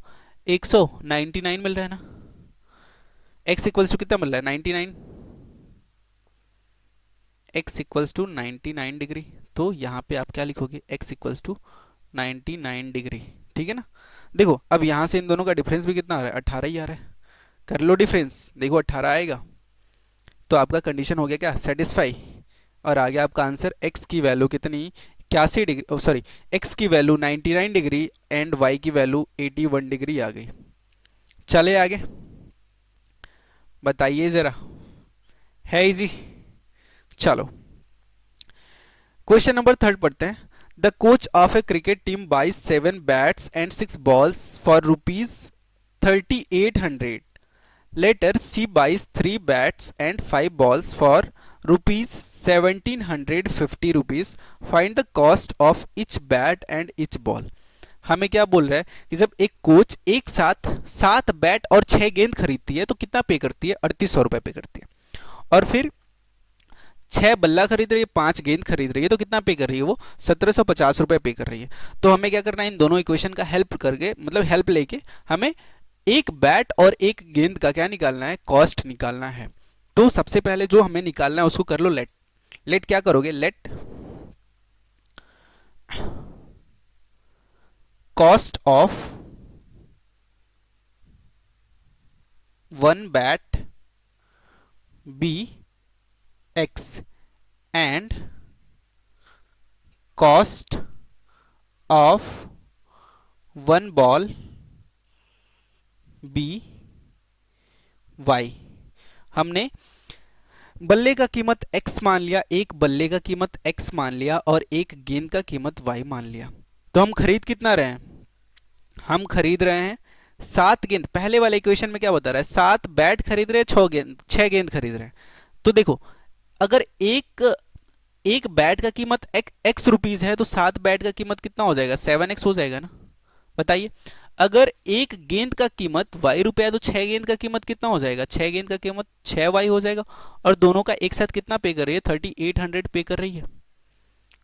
199 मिल रहा है ना। x इक्वल्स टू कितना मिल रहा है, 99, x इक्वल्स टू 99 डिग्री। तो यहाँ पे आप क्या लिखोगे, x इक्वल्स टू 99 डिग्री, ठीक है ना। देखो अब यहाँ से इन दोनों का डिफरेंस भी कितना आ रहा है, 18 ही आ रहा है, कर लो डिफरेंस, देखो 18 आएगा, तो आपका कंडीशन हो गया क्या, सेटिस्फाई, और आ गया आपका आंसर, x की वैल्यू कितनी, 81 डिग्री, सॉरी x की वैल्यू 99 डिग्री एंड y की वैल्यू 81 डिग्री आ गई। चले आगे, बताइए जरा, है इजी। चलो क्वेश्चन नंबर 3 पढ़ते हैं। The coach of a cricket team buys 7 bats and 6 balls for rupees 3800। Later she buys 3 bats and 5 balls for rupees 1750 rupees. Find the cost of each bat and each ball. हमें क्या बोल रहा है कि जब एक कोच एक साथ 7 बैट और 6 गेंद खरीदती है तो कितना पे करती है, 3800 रुपए पे करती है। और फिर 6 बल्ला खरीद रही है, 5 गेंद खरीद रही है, तो कितना पे कर रही है वो, 1750 रुपए पे कर रही है। तो हमें क्या करना है, इन दोनों इक्वेशन का हेल्प करके, मतलब हेल्प लेके हमें एक बैट और एक गेंद का क्या निकालना है, कॉस्ट निकालना है। तो सबसे पहले जो हमें निकालना है उसको कर लो लेट। लेट क्या करोगे, let cost of one bat be x and cost of one ball b y। हमने बल्ले का कीमत x मान लिया, एक बल्ले का कीमत x मान लिया और एक गेंद का कीमत y मान लिया। तो हम खरीद कितना रहे हैं, हम खरीद रहे हैं 7 गेंद। पहले वाले इक्वेशन में क्या बता रहा है, 7 बैट खरीद रहे हैं, 6 गेंद खरीद रहे हैं। तो देखो अगर एक बैट का कीमत एक्स रुपीज है तो 7 बैट का कीमत कितना हो जाएगा, 7x हो जाएगा ना। बताइए अगर एक गेंद का कीमत y रुपया है तो 6 गेंद का कीमत कितना हो जाएगा, 6 गेंद का कीमत 6y हो जाएगा। और दोनों का एक साथ कितना पे कर रही है, 3800 पे कर रही है।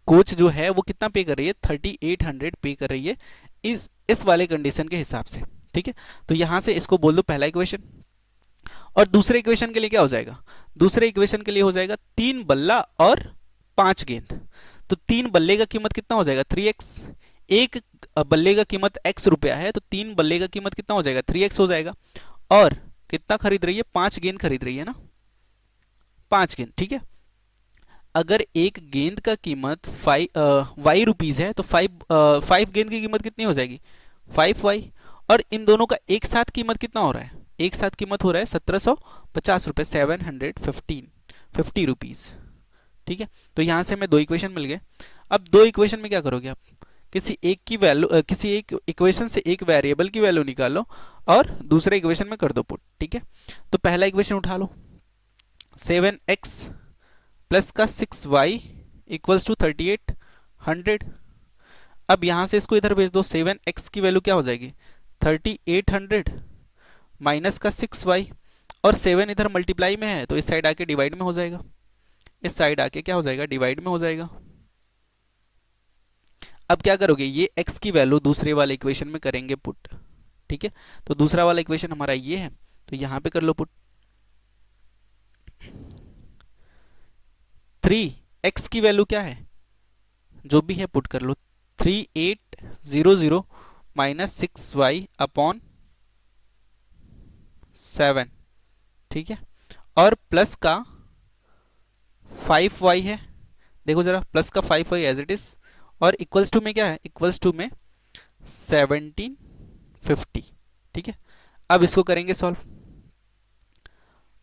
कोच जो है वो कितना पे कर रही है, 3800 पे कर रही है इस वाले कंडीशन के हिसाब से, ठीक है। तो यहां से इसको बोल दो पहला इक्वेशन। और दूसरे इक्वेशन के लिए क्या हो जाएगा, दूसरे इक्वेशन के लिए हो जाएगा 3 बल्ला और 5 गेंद। तो 3 बल्ले का कीमत कितना हो जाएगा, 3x। एक बल्ले का कीमत x रुपया है तो 3 बल्ले का कीमत कितना हो जाएगा, 3x हो जाएगा। और कितना खरीद रही है, 5 गेंद खरीद रही है ना, 5 गेंद, ठीक है। अगर एक गेंद का कीमत y रुपीज है तो 5 गेंद की कीमत कितनी हो जाएगी, 5y। और इन दोनों का एक साथ कीमत कितना हो रहा है, एक साथ कीमत हो रहा है 1750 रुपये, 750 ठीक है। तो यहाँ से हमें दो इक्वेशन मिल गए। अब दो इक्वेशन में क्या करोगे आप, किसी एक की वैल्यू किसी एक इक्वेशन से एक वेरिएबल की वैल्यू निकालो और दूसरे इक्वेशन में कर दो पुट, ठीक है। तो पहला इक्वेशन उठा लो, 7x प्लस का 6y इक्वल्स टू 3800। अब यहाँ से इसको इधर भेज दो, 7x की वैल्यू क्या हो जाएगी 3800 माइनस का 6y, और 7 इधर मल्टीप्लाई में है तो इस साइड आके डिवाइड में हो जाएगा, इस साइड आके क्या हो जाएगा डिवाइड में हो जाएगा। अब क्या करोगे, ये x की वैल्यू दूसरे वाले इक्वेशन में करेंगे पुट, ठीक है। तो दूसरा वाला इक्वेशन हमारा ये है, तो यहाँ पे कर लो पुट। 3x की वैल्यू क्या है, जो भी है पुट कर लो, 3800 माइनस 6y अपॉन 7, ठीक है। और प्लस का 5y है, देखो जरा, प्लस का 5y एज इट इज, और इक्वल्स टू में क्या है, इक्वल्स टू में 1750, ठीक है। अब इसको करेंगे सॉल्व,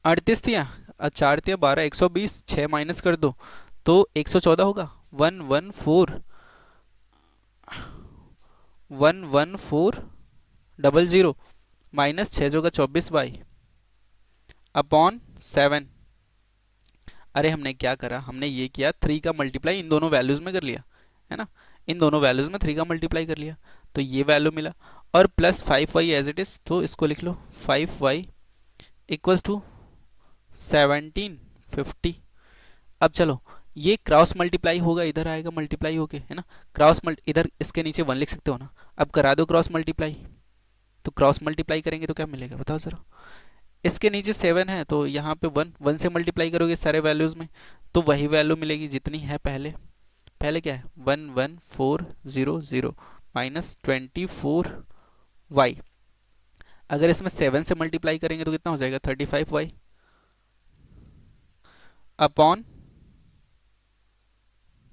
38 थिया, 4 थिया 12, 120, 6 माइनस कर दो तो 114 होगा, 11400 माइनस 6 जोगा 24y अपॉन 7। अरे हमने क्या करा, हमने ये किया 3 का मल्टीप्लाई इन दोनों वैल्यूज में कर लिया, है ना, इन दोनों वैल्यूज में 3 का मल्टीप्लाई कर लिया, तो ये वैल्यू मिला, और plus 5y as it is, तो इसको लिख लो 5y इक्वल्स टू 1750। अब चलो ये क्रॉस मल्टीप्लाई होगा, इधर आएगा मल्टीप्लाई होके, है ना, इधर इसके नीचे 1 लिख सकते हो ना, अब करा दो क्रॉस मल्टीप्लाई। तो क्रॉस मल्टीप्लाई करेंगे तो क्या मिलेगा बताओ जरा, इसके नीचे 7 है तो यहाँ पे 1 से मल्टीप्लाई करोगे सारे वैल्यूज में, तो वही वैल्यू मिलेगी जितनी है पहले। पहले क्या है 11400 माइनस 24y, अगर इसमें 7 से मल्टीप्लाई करेंगे तो कितना हो जाएगा 35y अपॉन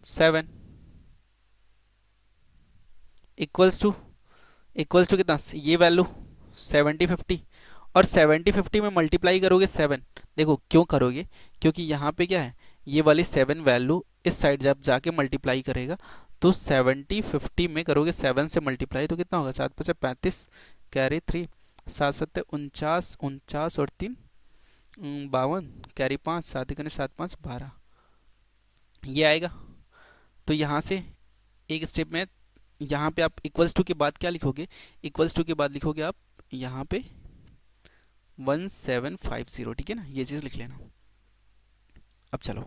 7 इक्वल्स टू कितना, ये वैल्यू 7050, और 7050 में मल्टीप्लाई करोगे 7, देखो क्यों करोगे, क्योंकि यहाँ पे क्या है, ये वाली 7 वैल्यू इस साइड जब जाके मल्टीप्लाई करेगा तो 7050 में करोगे 7 से मल्टीप्लाई तो कितना होगा, 7 5 35, कैरी 3, 7 7 49, 49 और 3 52, कैरी 5, 7 1 7 5 12, ये आएगा। तो यहाँ से एक स्टेप में, यहाँ पे आप इक्वल्स टू के बाद क्या लिखोगे, इक्वल्स टू के बाद लिखोगे आप यहाँ पे 1750, ठीक है ना, ये चीज़ लिख लेना। अब चलो,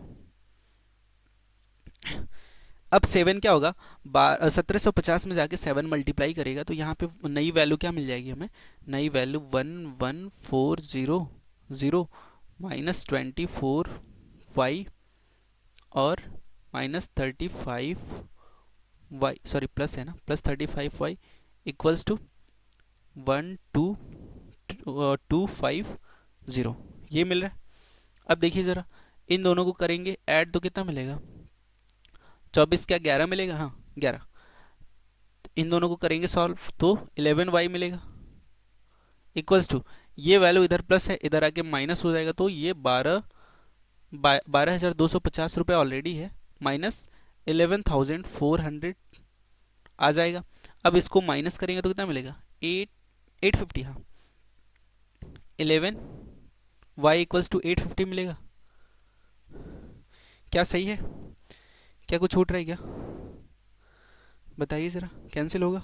अब 7 क्या होगा, 1750 में जाके 7 मल्टीप्लाई करेगा तो यहाँ पे नई वैल्यू क्या मिल जाएगी हमें, नई वैल्यू 11400 माइनस 24y और माइनस 35y, सॉरी प्लस है ना, प्लस 35y इक्वल्स टू 12250, ये मिल रहा है। अब देखिए ज़रा, इन दोनों को करेंगे ऐड तो कितना मिलेगा, 24 क्या 11 मिलेगा, हाँ 11। इन दोनों को करेंगे सॉल्व तो 11y मिलेगा इक्वल्स टू, ये वैल्यू इधर प्लस है, इधर आके माइनस हो जाएगा, तो ये 12,250 ऑलरेडी है, माइनस 11,400 आ जाएगा। अब इसको माइनस करेंगे तो कितना मिलेगा, 850, हाँ 11y इक्वल्स टू 850 मिलेगा। क्या सही है, क्या कुछ छूट रहा है क्या, बताइए ज़रा, कैंसिल होगा,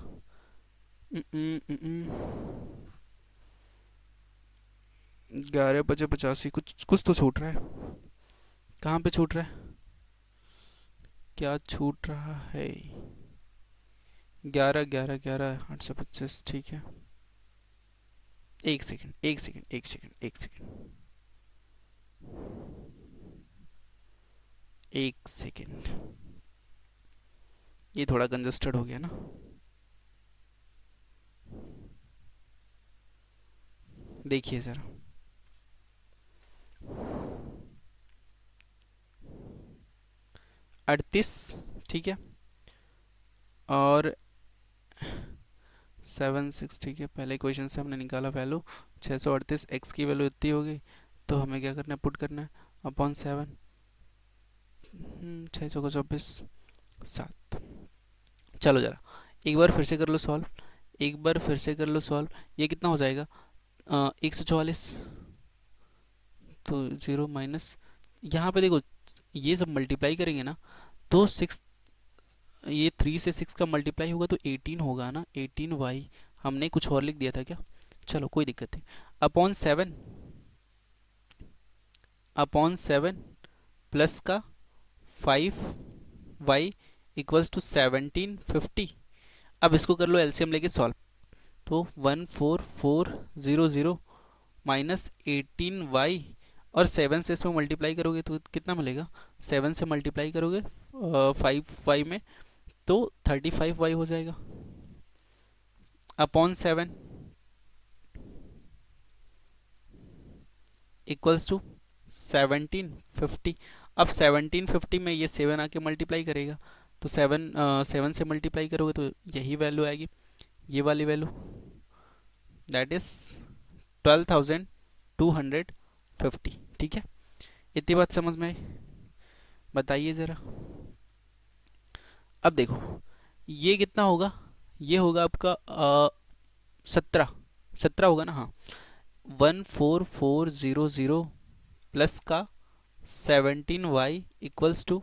11 5 85, कुछ कुछ तो छूट रहा है, कहाँ पे छूट रहा है, क्या छूट रहा है, 11 11 11 825, ठीक है, एक सेकंड एक सेकंड एक सेकंड एक सेकंड एक सेकंड, ये थोड़ा कंजस्टेड हो गया ना, देखिए ज़रा, 38, ठीक है, और 760 के पहले क्वेश्चन से हमने निकाला वैल्यू 638, एक्स की वैल्यू इतनी होगी, तो हमें क्या करना है, पुट करना है अपॉन 7, 6 चौका 24, 7। चलो जरा एक बार फिर से कर लो सॉल्व, एक बार फिर से कर लो सॉल्व। ये कितना हो जाएगा, 144, तो जीरो माइनस, यहाँ पे देखो ये सब मल्टीप्लाई करेंगे ना, तो 6, ये 3 से 6 का मल्टीप्लाई होगा तो 18 होगा ना, 18y। हमने कुछ और लिख दिया था क्या, चलो कोई दिक्कत नहीं। अपॉन 7, अपॉन 7 प्लस का 5y इक्वल्स टू 1750। अब इसको कर लो एलसीएम लेके सॉल्व, तो 14400 माइनस 18y, और 7 से इसमें मल्टीप्लाई करोगे तो कितना मिलेगा, 7 से मल्टीप्लाई करोगे 5y में, तो 35y हो जाएगा अपॉन 7 इक्वल्स टू 1750। अब 1750 में ये 7 आके मल्टीप्लाई करेगा, तो 7 से मल्टीप्लाई करोगे तो यही वैल्यू आएगी, ये वाली वैल्यू, दैट इज 12,250। ठीक है, इतनी बात समझ में आई, बताइए ज़रा। अब देखो ये कितना होगा, ये होगा आपका 17 होगा ना, हाँ। 14400 प्लस का 17y इक्वल्स टू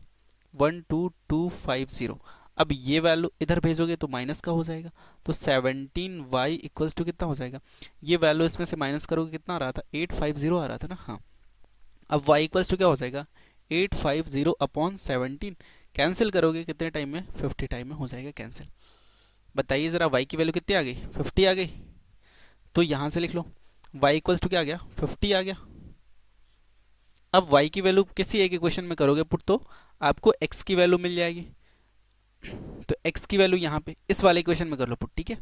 12250। अब ये वैल्यू इधर भेजोगे तो माइनस का हो जाएगा, तो 17y इक्वल्स टू कितना हो जाएगा, ये वैल्यू इसमें से माइनस करोगे कितना आ रहा था, 850 आ रहा था ना, हाँ। अब y इक्वल्स टू क्या हो जाएगा, 850 अपॉन 17, कैंसिल करोगे कितने टाइम में, 50 टाइम में हो जाएगा कैंसिल। बताइए ज़रा y की वैल्यू कितनी आ गई, 50 आ गई, तो यहाँ से लिख लो y इक्वल्स टू क्या आ गया, 50 आ गया। अब y की वैल्यू किसी एक इक्वेशन में करोगे पुट, तो आपको x की वैल्यू मिल जाएगी, तो x की वैल्यू यहाँ पे इस वाले इक्वेशन में कर लो पुट, ठीक है,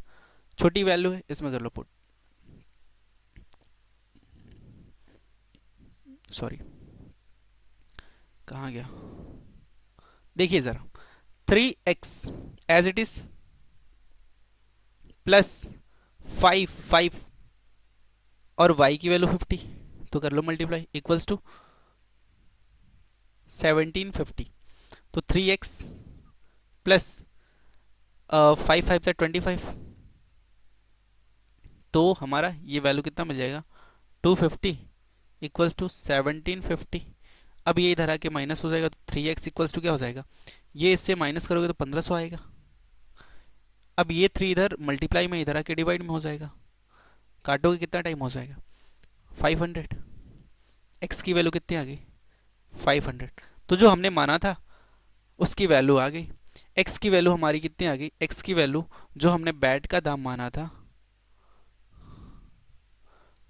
छोटी वैल्यू है इसमें कर लो पुट, सॉरी कहाँ गया, देखिए ज़रा 3x as it is plus 5 और y की वैल्यू 50, तो कर लो मल्टीप्लाई इक्वल्स टू 1750, तो 3x प्लस 5 से 25, तो हमारा ये वैल्यू कितना मिल जाएगा, 250 इक्वल्स टू 1750। अब ये इधर आके माइनस हो जाएगा, तो 3x इक्वल्स टू क्या हो जाएगा, ये इससे माइनस करोगे तो 1500 आएगा। अब ये 3 इधर मल्टीप्लाई में इधर आके डिवाइड में हो जाएगा, काटोगे कितना टाइम हो जाएगा, 500। x की वैल्यू कितनी आ गई, 500, तो जो हमने माना था उसकी वैल्यू आ गई। x की वैल्यू हमारी कितनी आ गई, x की वैल्यू जो हमने बैट का दाम माना था,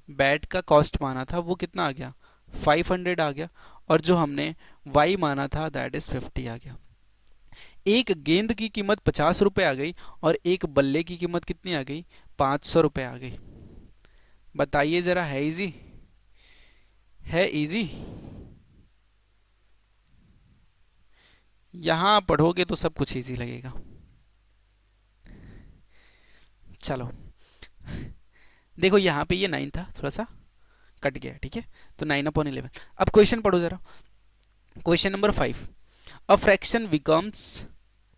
बैट का कॉस्ट माना था, वो कितना आ गया, 500 आ गया, और जो हमने y माना था दैट इज 50 आ गया। एक गेंद की कीमत 50 रुपये आ गई, और एक बल्ले की कीमत कितनी आ गई, 500 रुपये आ गई। बताइए जरा, है इजी, है इजी, यहां पढ़ोगे तो सब कुछ इजी लगेगा। चलो देखो यहाँ पे ये 9 था, थोड़ा सा कट गया, ठीक है, तो 9/11। अब क्वेश्चन पढ़ो जरा, question number 5, a fraction becomes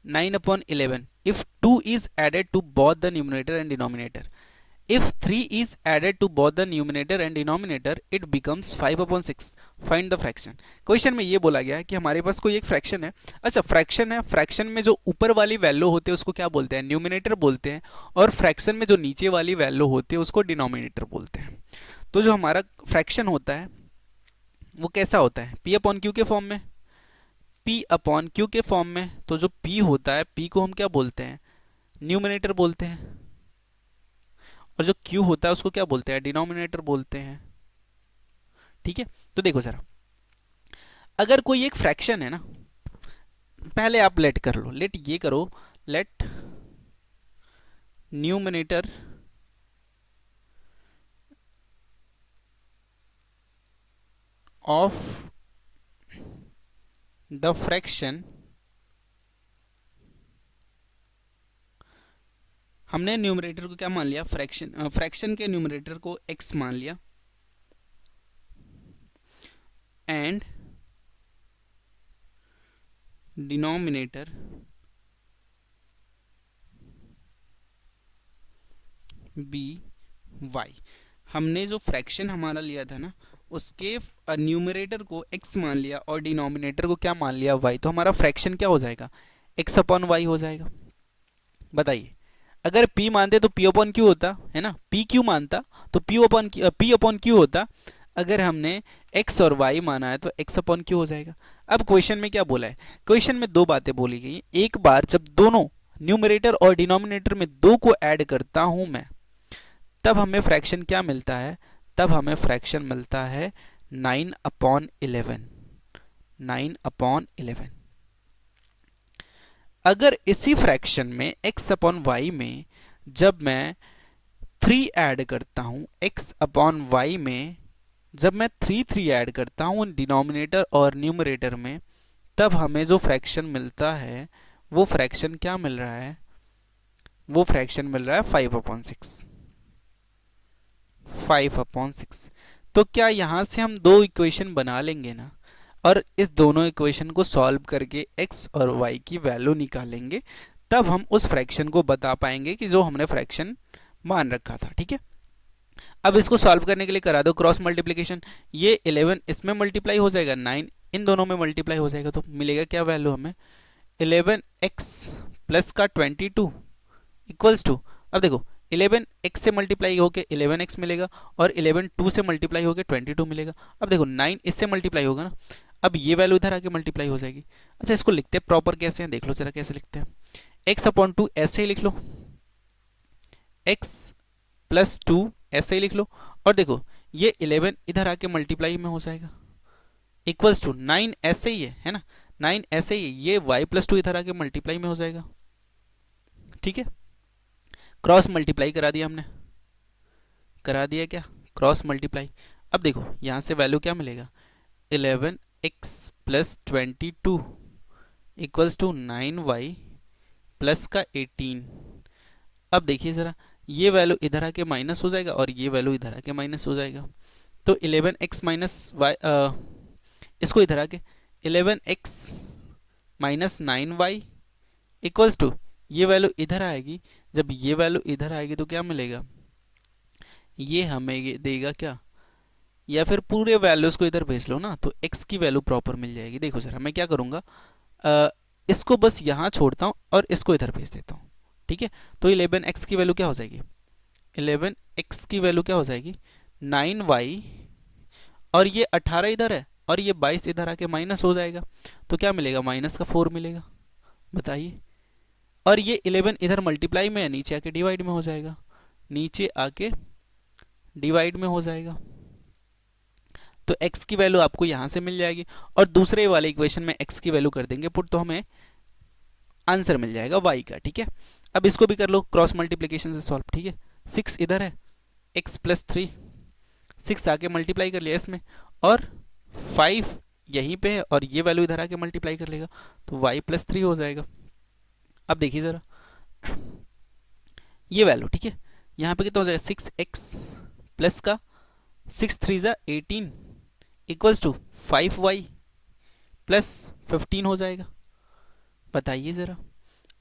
9/11 if 2 is added to both the numerator and denominator. If 3 is added to both the numerator and denominator, it becomes 5/6. Find the fraction. Question में ये बोला गया है कि हमारे पास कोई एक फ्रैक्शन है। अच्छा, फ्रैक्शन है, फ्रैक्शन में जो ऊपर वाली वैल्यू होती है उसको क्या बोलते हैं, न्यूमिनेटर बोलते हैं, और फ्रैक्शन में जो नीचे वाली वैल्यू होती है उसको डिनोमिनेटर बोलते हैं। तो जो हमारा फ्रैक्शन होता है वो कैसा होता है, पी अपॉन क्यू के फॉर्म में, पी अपॉन क्यू के फॉर्म में। तो जो पी होता है, पी को हम क्या बोलते हैं, न्यूमिनेटर बोलते हैं, और जो क्यू होता है उसको क्या बोलते हैं, डिनोमिनेटर बोलते हैं। ठीक है, तो देखो जरा, अगर कोई एक फ्रैक्शन है ना, पहले आप लेट कर लो, लेट ये करो, let numerator of the fraction हमने न्यूमरेटर को क्या मान लिया, फ्रैक्शन, फ्रैक्शन के न्यूमरेटर को x मान लिया एंड डिनोमिनेटर बी वाई। हमने जो फ्रैक्शन हमारा लिया था ना, उसके न्यूमरेटर को x मान लिया और डिनोमिनेटर को क्या मान लिया, y। तो हमारा फ्रैक्शन क्या हो जाएगा, x अपॉन वाई हो जाएगा। बताइए, अगर p मानते तो p अपॉन क्यू होता है ना, p क्यू मानता तो p अपॉन क्यू होता। अगर हमने x और y माना है तो x अपॉन क्यू हो जाएगा। अब क्वेश्चन में क्या बोला है, क्वेश्चन में दो बातें बोली गई। एक बार जब दोनों न्यूमरेटर और डिनोमिनेटर में दो को ऐड करता हूं मैं, तब हमें फ्रैक्शन क्या मिलता है, तब हमें फ्रैक्शन मिलता है 9/11। 9/11। अगर इसी फ्रैक्शन में x अपॉन वाई में जब मैं 3 ऐड करता हूं, x अपॉन वाई में जब मैं 3 ऐड करता हूं डिनोमिनेटर और न्यूमरेटर में, तब हमें जो फ्रैक्शन मिलता है वो फ्रैक्शन क्या मिल रहा है, वो फ्रैक्शन मिल रहा है 5/6। 5/6। तो क्या यहां से हम दो इक्वेशन बना लेंगे ना, और इस दोनों इक्वेशन को सॉल्व करके x और y की वैल्यू निकालेंगे, तब हम उस फ्रैक्शन को बता पाएंगे कि जो हमने फ्रैक्शन मान रखा था। ठीक है, अब इसको सॉल्व करने के लिए करा दो क्रॉस मल्टीप्लिकेशन। ये 11 इसमें मल्टीप्लाई हो जाएगा, 9 इन दोनों में मल्टीप्लाई हो जाएगा, तो मिलेगा क्या वैल्यू हमें, 11x प्लस का 22 इक्वल्स टू, अब देखो 11x से मल्टीप्लाई होके 11x मिलेगा और 11 2 से मल्टीप्लाई होके 22 मिलेगा। अब देखो 9 इससे मल्टीप्लाई होगा ना, अब ये वैल्यू इधर आके मल्टीप्लाई हो जाएगी। अच्छा, इसको लिखते हैं प्रॉपर कैसे हैं, देख लो जरा कैसे लिखते हैं। x अपॉन 2 ऐसे ही लिख लो, x प्लस 2 ऐसे ही लिख लो, और देखो ये 11 इधर आके मल्टीप्लाई में हो जाएगा इक्वल्स टू 9 ऐसे ही है ना, 9 ऐसे ही ये y प्लस 2 इधर आके मल्टीप्लाई में हो जाएगा। ठीक है, क्रॉस मल्टीप्लाई करा दिया हमने, करा दिया क्या, क्रॉस मल्टीप्लाई। अब देखो यहां से वैल्यू क्या मिलेगा, 11x plus 22 equals to 9y plus का 18। अब देखिए ज़रा, ये वैल्यू इधर आके माइनस हो जाएगा और ये वैल्यू इधर आके माइनस हो जाएगा, तो 11x माइनस वाई, इसको इधर आके 11x minus 9y equals to, ये वैल्यू इधर आएगी, जब ये वैल्यू इधर आएगी तो क्या मिलेगा, ये हमें देगा क्या, या फिर पूरे वैल्यूज़ को इधर भेज लो ना तो x की वैल्यू प्रॉपर मिल जाएगी। देखो जरा मैं क्या करूँगा, इसको बस यहाँ छोड़ता हूँ और इसको इधर भेज देता हूँ। ठीक है, तो 11x की वैल्यू क्या हो जाएगी, 11x की वैल्यू क्या हो जाएगी 9y, और ये 18 इधर है और ये 22 इधर आके माइनस हो जाएगा, तो क्या मिलेगा, माइनस का 4 मिलेगा। बताइए, और ये 11 इधर मल्टीप्लाई में है, नीचे आके डिवाइड में हो जाएगा, नीचे आके डिवाइड में हो जाएगा, तो x की वैल्यू आपको यहां से मिल जाएगी, और दूसरे वाले इक्वेशन में x की वैल्यू कर देंगे पुट, तो हमें आंसर मिल जाएगा y का। ठीक है, अब इसको भी कर लो क्रॉस मल्टीप्लिकेशन से सॉल्व। ठीक है, 6 इधर है, x प्लस 3, 6 आके मल्टीप्लाई कर लिया इसमें, और 5 यहीं पे है और ये वैल्यू इधर आके मल्टीप्लाई कर लेगा, तो y प्लस 3 हो जाएगा। अब देखिए ज़रा ये वैल्यू, ठीक है, यहाँ पे कितना हो जाएगा, 6x प्लस का 6 3 ज़ा 18 इक्वल्स टू 5y प्लस 15 हो जाएगा। बताइए ज़रा,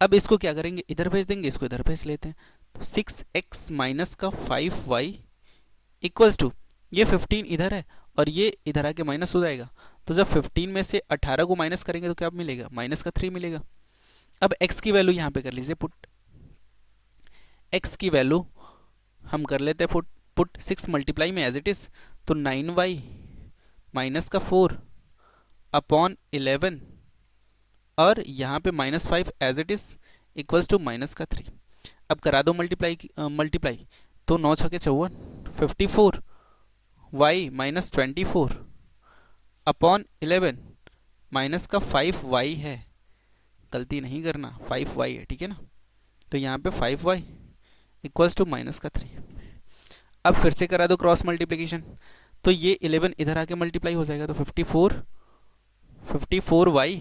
अब इसको क्या करेंगे, इधर भेज देंगे, इसको इधर भेज लेते हैं, तो 6x माइनस का 5y इक्वल्स टू, ये 15 इधर है और ये इधर आके माइनस हो जाएगा, तो जब 15 में से 18 को माइनस करेंगे तो क्या मिलेगा, माइनस का 3 मिलेगा। अब x की वैल्यू यहाँ पे कर लीजिए पुट, x की वैल्यू हम कर लेते हैं पुट 6 मल्टीप्लाई में एज इट इज़, तो 9y माइनस का 4 अपॉन 11, और यहाँ पे -5 as it is equals to minus का 3। अब करा दो मल्टीप्लाई, तो 9 छके 54, 54 y माइनस 24 अपॉन 11 माइनस का 5y है, गलती नहीं करना 5y है, ठीक है ना, तो यहाँ पे 5y इक्वल्स टू माइनस का 3। अब फिर से करा दो क्रॉस मल्टीप्लिकेशन, तो ये 11 इधर आके मल्टीप्लाई हो जाएगा, तो 54y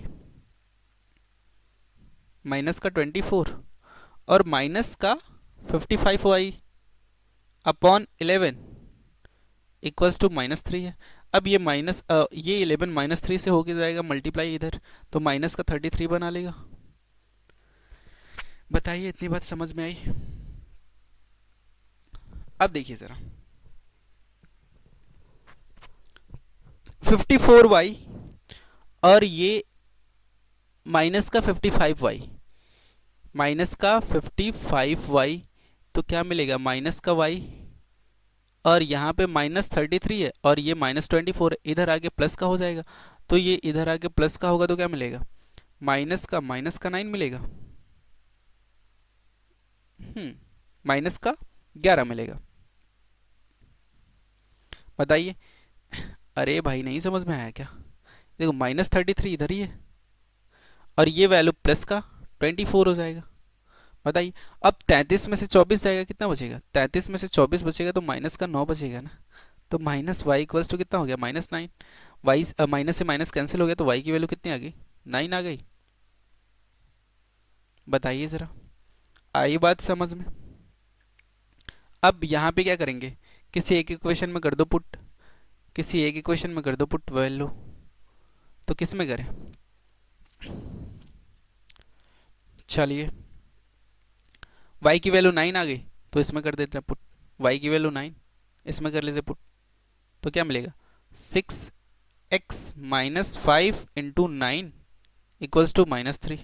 माइनस का 24 और माइनस का 55y अपॉन 11 इक्वल्स टू -3 है। अब ये ये 11 -3 से होके जाएगा मल्टीप्लाई इधर, तो माइनस का 33 बना लेगा। बताइए इतनी बात समझ में आई? अब देखिए ज़रा, 54y और ये माइनस का 55y, माइनस का 55y, तो क्या मिलेगा माइनस का y, और यहाँ पे -33 है और ये -24 है, इधर आगे प्लस का हो जाएगा, तो ये इधर आगे प्लस का होगा तो क्या मिलेगा, माइनस का 9 मिलेगा, माइनस का 11 मिलेगा। बताइए। अरे भाई नहीं समझ में आया क्या? देखो -33 इधर ही है और ये वैल्यू प्लस का 24 हो जाएगा। बताइए। अब 33 में से 24 जाएगा, कितना बचेगा? 33 में से 24 बचेगा तो माइनस का 9 बचेगा ना, तो माइनस वाई इक्वल्स टू कितना हो गया, -9। वाई माइनस से माइनस कैंसिल हो गया तो वाई की वैल्यू कितनी आ गई, 9 आ गई। बताइए ज़रा, आई बात समझ में? अब यहाँ पे क्या करेंगे, किसी एक इक्वेशन में कर दो पुट, किसी एक इक्वेशन में कर दो पुट वैल्यू, तो किस में करें? चलिए, y की वैल्यू 9 आ गई तो इसमें कर देते हैं पुट, y की वैल्यू 9 इसमें कर लीजिए पुट, तो क्या मिलेगा, 6x minus 5 into 9 equals to -3।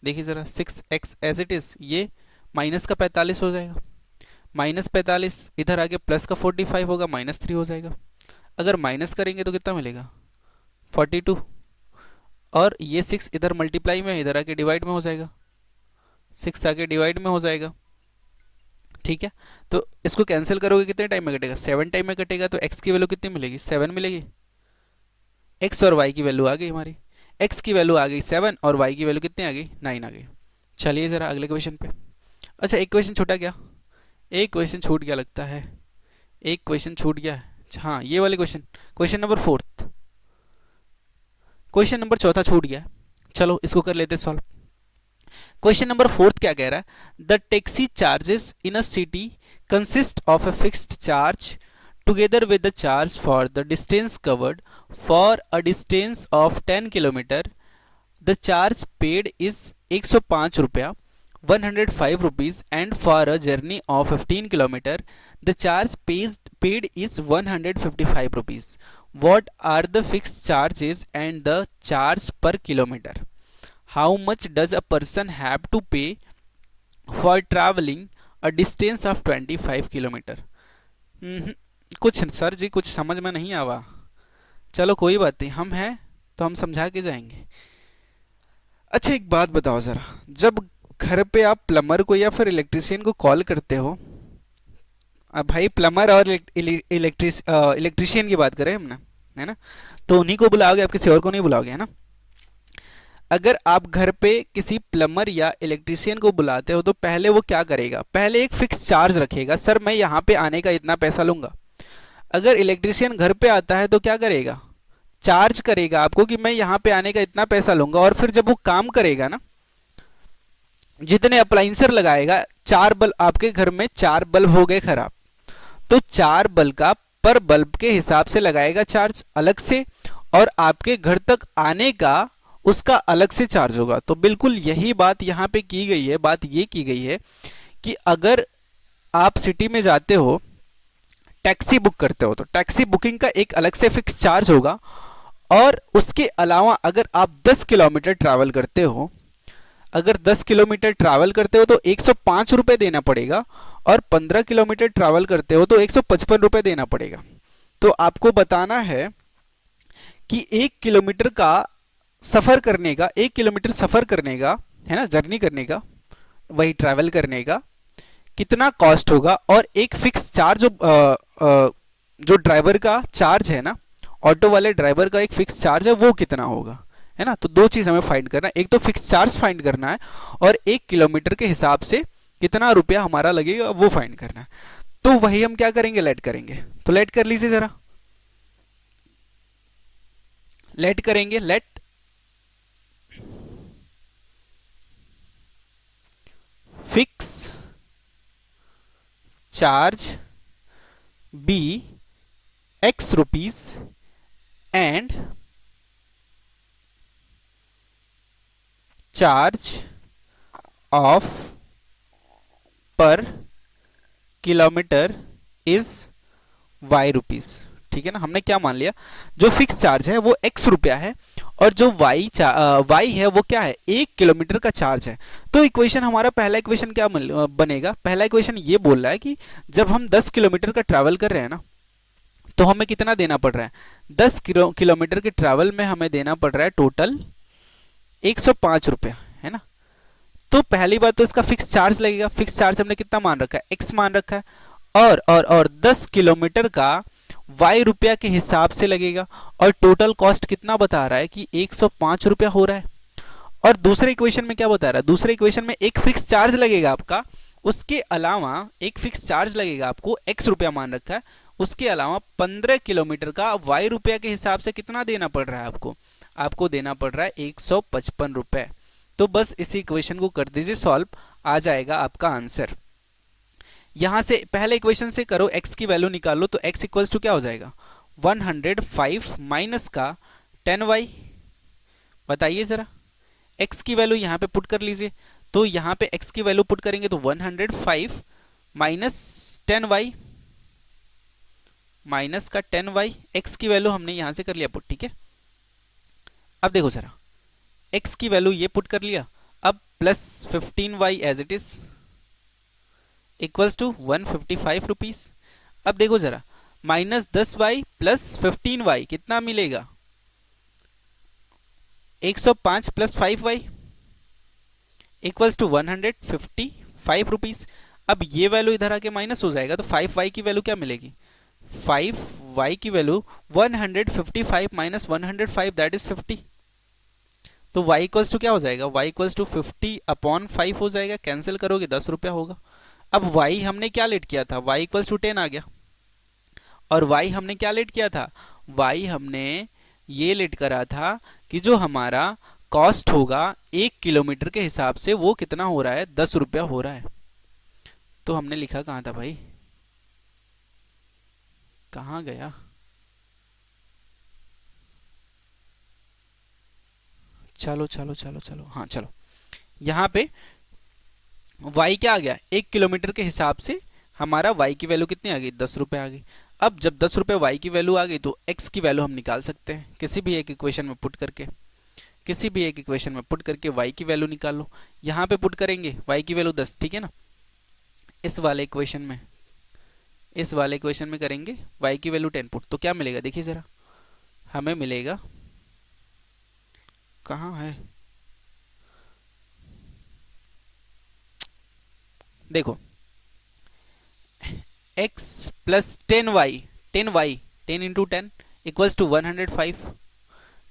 देखिए ज़रा, 6x एज इट इज़, ये माइनस का 45 हो जाएगा, -45 इधर आगे प्लस का 45 होगा, -3 हो जाएगा। अगर माइनस करेंगे तो कितना मिलेगा, 42, और ये 6 इधर मल्टीप्लाई में, इधर आके डिवाइड में हो जाएगा, 6 आके डिवाइड में हो जाएगा। ठीक है, तो इसको कैंसिल करोगे कितने टाइम में कटेगा, 7 टाइम में कटेगा, तो x की वैल्यू कितनी मिलेगी, 7 मिलेगी। x और y की वैल्यू आ गई हमारी, x की वैल्यू आ गई 7 और y की वैल्यू कितनी आ गई, 9 आ गई। चलिए ज़रा अगले क्वेश्चन पे। अच्छा, एक क्वेश्चन छूटा क्या, एक क्वेश्चन छूट गया लगता है, एक क्वेश्चन छूट गया है। हाँ, ये वाले question, question number 4, question number 4 छूट गया। चलो इसको कर लेते सॉल्व। क्वेश्चन नंबर 4 क्या कह रहा है, the taxi charges in a city consist of a fixed charge together with the charge for the distance covered for a distance of 10 kilometer. The charge paid is 105 रुपया, 105 rupees, and for a journey of 15 kilometer the charge paid is 155 rupees. What are the fixed charges and the charge per kilometer? How much does a person have to pay for traveling a distance of 25 kilometre? कुछ sir जी कुछ समझ में नहीं आवा। चलो कोई बात नहीं, हम हैं तो हम समझा के जाएंगे। अच्छा एक बात बताओ ज़रा, जब घर पे आप प्लम्बर को या फिर इलेक्ट्रिशियन को कॉल करते हो, अब भाई प्लम्बर और इलेक्ट्रिशियन की बात करें हम ना, है ना, तो उन्हीं को बुलाओगे, आप किसी और को नहीं बुलाओगे, है ना। अगर आप घर पे किसी प्लम्बर या इलेक्ट्रिशियन को बुलाते हो तो पहले वो क्या करेगा, पहले एक फिक्स चार्ज रखेगा, सर मैं यहाँ पे आने का इतना पैसा लूँगा। अगर इलेक्ट्रिशियन घर पे आता है तो क्या करेगा, चार्ज करेगा आपको कि मैं यहाँ पे आने का इतना पैसा लूँगा, और फिर जब वो काम करेगा ना, जितने अप्लाइंसर लगाएगा, 4 बल्ब आपके घर में 4 बल्ब हो गए खराब, तो 4 बल्ब का पर बल्ब के हिसाब से लगाएगा चार्ज अलग से, और आपके घर तक आने का उसका अलग से चार्ज होगा। तो बिल्कुल यही बात यहाँ पे की गई है, बात ये की गई है कि अगर आप सिटी में जाते हो, टैक्सी बुक करते हो, तो टैक्सी बुकिंग का एक अलग से फिक्स चार्ज होगा, और उसके अलावा अगर आप 10 किलोमीटर ट्रैवल करते हो, अगर 10 किलोमीटर ट्रैवल करते हो तो 105 रुपये देना पड़ेगा, और 15 किलोमीटर ट्रैवल करते हो तो 155 रुपये देना पड़ेगा। तो आपको बताना है कि 1 किलोमीटर का सफ़र करने का, 1 किलोमीटर सफ़र करने का, है ना, जर्नी करने का, वही ट्रैवल करने का कितना कॉस्ट होगा, और एक फिक्स चार्ज जो ड्राइवर का चार्ज है ना, ऑटो वाले ड्राइवर का एक फिक्स चार्ज है, वो कितना होगा, है ना। तो दो चीज़ हमें फाइंड करना है, एक तो फिक्स चार्ज फाइंड करना है, और 1 किलोमीटर के हिसाब से कितना रुपया हमारा लगेगा वो फाइंड करना है। तो वही हम क्या करेंगे, लेट करेंगे। तो लेट कर लीजिए ज़रा, लेट करेंगे, let fix charge be X rupees and charge of per kilometre is y rupees. ठीक है ना, हमने क्या मान लिया, जो फिक्स चार्ज है वो x रुपया है और जो y है वो क्या है, 1 किलोमीटर का चार्ज है। तो इक्वेशन हमारा पहला इक्वेशन क्या बनेगा, पहला इक्वेशन ये बोल रहा है कि जब हम 10 किलोमीटर का ट्रैवल कर रहे हैं ना, तो हमें कितना देना पड़ रहा है, 10 किलोमीटर के ट्रैवल में हमें देना पड़ रहा है टोटल 105 रुपया, है ना। तो पहली बात तो इसका फिक्स चार्ज लगेगा, फिक्स चार्ज हमने कितना मान रखा है, x मान रखा है, और 10 किलोमीटर का y रुपया के हिसाब से लगेगा, और टोटल कॉस्ट कितना बता रहा है कि 105 रुपया हो रहा है। और दूसरे इक्वेशन में क्या बता रहा है, दूसरे इक्वेशन में एक फिक्स चार्ज लगेगा आपका, उसके अलावा एक फिक्स चार्ज लगेगा आपको, x रुपया मान रखा है, उसके अलावा 15 किलोमीटर का y रुपया के हिसाब से कितना देना पड़ रहा है आपको देना पड़ रहा है 155 रुपए। तो बस इसी इक्वेशन को कर दीजिए सॉल्व, आ जाएगा आपका आंसर। यहां से पहले इक्वेशन से करो, x की वैल्यू निकालो, तो x इक्वल्स टू क्या हो जाएगा, 105 माइनस का 10y। बताइए जरा, x की वैल्यू यहां पे पुट कर लीजिए, तो यहां पे x की वैल्यू पुट करेंगे तो 105 माइनस 10y, माइनस का 10y, x की वैल्यू हमने यहां से कर लिया पुट। ठीक है, अब देखो जरा, x की वैल्यू ये पुट कर लिया, अब plus 15y as it is equals to 155 rupees. अब देखो जरा, माइनस 10y प्लस 15y कितना मिलेगा, 105 plus 5y equals to 155 rupees. अब ये वैल्यू इधर आके माइनस हो जाएगा, तो 5y की वैल्यू क्या मिलेगी, 5y की वैल्यू 155 माइनस 105 दैट इज 50। तो y इक्वल्स टू क्या हो जाएगा, y इक्वल्स टू 50/5 हो जाएगा, कैंसिल करोगे 10 रुपया होगा। अब y हमने क्या लेट किया था, y इक्वल्स टू 10 आ गया, और y हमने क्या लेट किया था, y हमने ये लेट करा था कि जो हमारा कॉस्ट होगा 1 किलोमीटर के हिसाब से वो कितना हो रहा है, 10 रुपया हो रहा है। तो हमने लिखा कहाँ था भाई, कहाँ गया, चलो चलो चलो चलो, हाँ चलो, यहाँ पे y क्या आ गया, 1 किलोमीटर के हिसाब से हमारा y की वैल्यू कितनी आ गई, 10 रुपये आ गई। अब जब 10 रुपये y की वैल्यू आ गई तो x की वैल्यू हम निकाल सकते हैं, किसी भी एक इक्वेशन में पुट करके, किसी भी एक इक्वेशन में पुट करके y की वैल्यू निकाल लो। यहाँ पे पुट करेंगे y की वैल्यू 10, ठीक है ना, इस वाले इक्वेशन में करेंगे y की वैल्यू 10 पुट, तो क्या मिलेगा देखिए जरा, हमें मिलेगा, कहाँ है, देखो x plus 10y 10 into 10 equals to 105।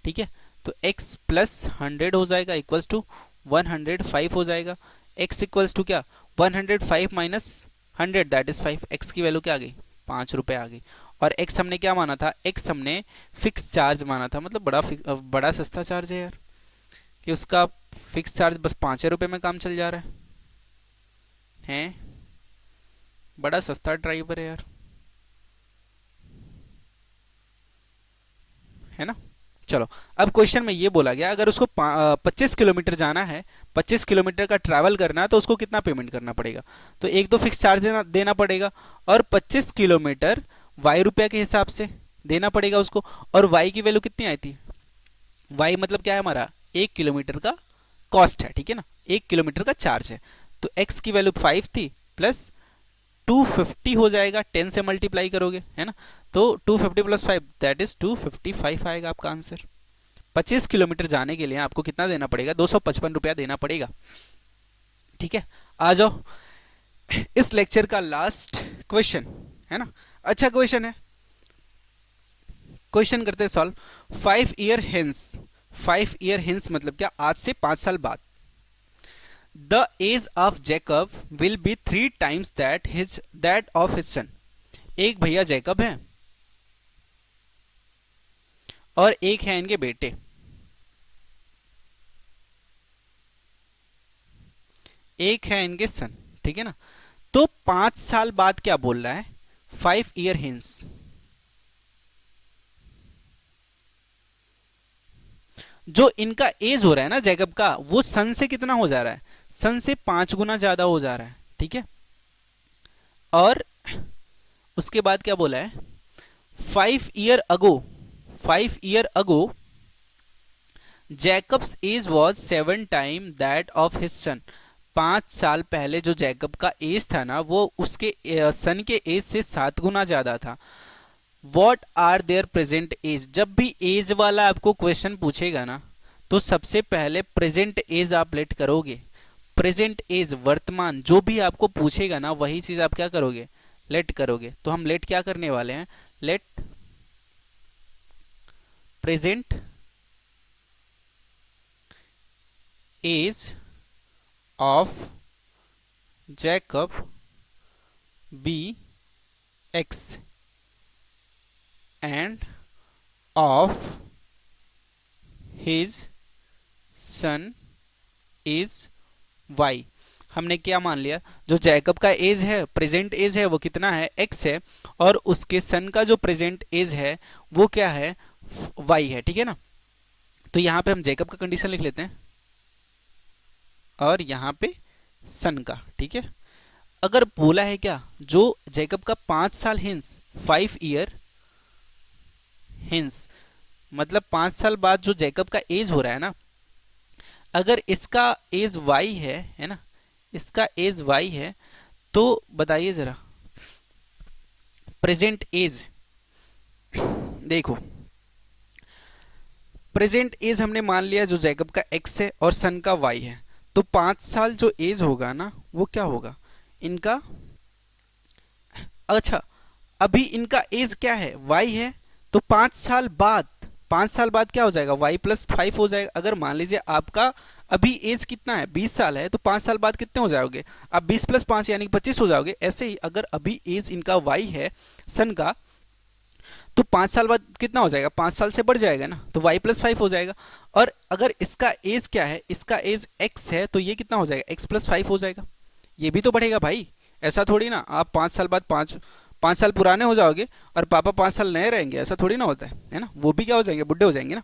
ठीक है, तो x प्लस 100 हो जाएगा इक्वल्स टू 105 हो जाएगा। x इक्वल्स टू क्या, 105 माइनस 100 दैट इज 5, x की वैल्यू क्या आ गई, 5 रुपये आ गई। और x हमने क्या माना था, x हमने फिक्स चार्ज माना था, मतलब बड़ा सस्ता चार्ज है यार, कि उसका फिक्स चार्ज बस 5 रुपये में काम चल जा रहा है, बड़ा सस्ता ड्राइवर है यार, है ना। चलो, अब क्वेश्चन में ये बोला गया अगर उसको 25 किलोमीटर जाना है, 25 किलोमीटर का ट्रैवल करना है, तो उसको कितना पेमेंट करना पड़ेगा, तो एक तो फिक्स चार्ज देना पड़ेगा, और 25 किलोमीटर y रुपया के हिसाब से देना पड़ेगा उसको। और y की वैल्यू कितनी आई थी, y मतलब क्या है हमारा, 1 किलोमीटर का कॉस्ट है, ठीक है ना, 1 किलोमीटर का चार्ज है। तो x की वैल्यू 5 थी, प्लस 250 हो जाएगा, 10 से मल्टीप्लाई करोगे, है ना, तो 250 प्लस 5 दैट इज 255 आएगा आपका आंसर। 25 किलोमीटर जाने के लिए आपको कितना देना पड़ेगा, 255 रुपया देना पड़ेगा। ठीक है, आ जाओ इस लेक्चर का लास्ट क्वेश्चन, है ना, अच्छा क्वेश्चन है, क्वेश्चन करते हैं सॉल्व। 5 ईयर हिंस मतलब क्या, आज से 5 साल बाद, the age of Jacob will be 3 times that of his son। एक भैया जैकब है और एक है इनके बेटे, एक है इनके सन, ठीक है ना। तो 5 साल बाद क्या बोल रहा है, 5 ईयर हिंस। जो इनका एज हो रहा है ना जैकब का, वो सन से कितना हो जा रहा है, सन से 5 गुना ज्यादा हो जा रहा है, ठीक है। और उसके बाद क्या बोला है, 5 year ago, 5 year ago Jacob's age was 7 time that of his son. 5 साल पहले जो जैकब का एज था ना, वो उसके सन के एज से 7 गुना ज्यादा था। What are their present age. जब भी एज वाला आपको क्वेश्चन पूछेगा ना, तो सबसे पहले प्रेजेंट एज आप लेट करोगे। प्रेजेंट एज, वर्तमान, जो भी आपको पूछेगा ना वही चीज आप क्या करोगे, लेट करोगे। तो हम लेट क्या करने वाले हैं, let present age of Jacob be x and of his son is y. हमने क्या मान लिया, जो जैकब का एज है, प्रेजेंट एज है, वो कितना है, एक्स है, और उसके सन का जो प्रेजेंट एज है वो क्या है, वाई है, ठीक है ना। तो यहां पे हम जैकब का कंडीशन लिख लेते हैं और यहां पे सन का, ठीक है। अगर बोला है क्या, जो जैकब का 5 साल हिंस, 5 ईयर हिंस, मतलब 5 साल बाद जो जैकब का एज हो रहा है ना, अगर इसका एज वाई है ना, इसका एज वाई है, तो बताइए जरा प्रेजेंट एज। देखो प्रेजेंट एज हमने मान लिया जो जैकब का एक्स है और सन का वाई है, तो 5 साल जो एज होगा ना वो क्या होगा इनका। अच्छा, अभी इनका एज क्या है, वाई है, तो 5 साल बाद, 5 साल बाद क्या हो जाएगा, y+5 हो जाएगा। अगर मान लीजिए आपका अभी एज कितना है, 20 साल है, तो 5 साल बाद कितने हो जाओगे आप, 20+5 यानी 25 हो जाओगे। ऐसे ही अगर अभी एज इनका y है सन का, तो 5 साल बाद कितना हो जाएगा, 5 साल से बढ़ जाएगा ना, तो y+5 हो जाएगा। और अगर इसका एज क्या है, इसका एज x है, तो ये कितना हो जाएगा, x+5 हो जाएगा। ये भी तो बढ़ेगा भाई, ऐसा थोड़ी ना आप 5 साल बाद 5 साल पुराने हो जाओगे और पापा 5 साल नए रहेंगे, ऐसा थोड़ी ना होता है ना। वो भी क्या हो जाएंगे, बुढ़े हो जाएंगे ना।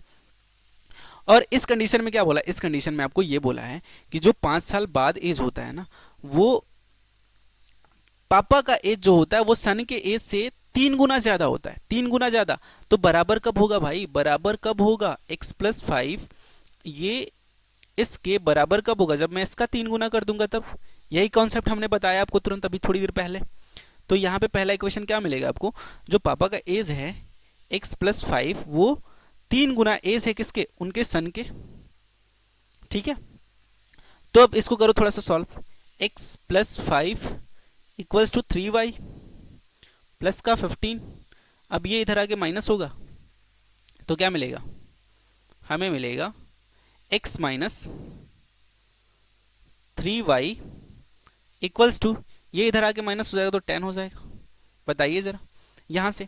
और इस कंडीशन में क्या बोला, इस कंडीशन में आपको ये बोला है कि जो 5 साल बाद एज होता है ना, वो पापा का एज जो होता है वो सन के एज से 3 गुना ज्यादा होता है, 3 गुना ज्यादा। तो बराबर कब होगा भाई, बराबर कब होगा, x+5 ये इसके बराबर कब होगा, जब मैं इसका 3 गुना कर दूंगा तब। यही कॉन्सेप्ट हमने बताया आपको तुरंत अभी थोड़ी देर पहले। तो यहाँ पे पहला इक्वेशन क्या मिलेगा आपको, जो पापा का एज है x+5 वो 3 गुना एज है किसके, उनके सन के, ठीक है। तो अब इसको करो थोड़ा सा solve, x+5 equals to 3y plus का 15। अब ये इधर आके माइनस होगा, तो क्या मिलेगा, हमें मिलेगा x minus 3y equals to, ये इधर आके माइनस हो जाएगा तो 10 हो जाएगा। बताइए जरा यहां से।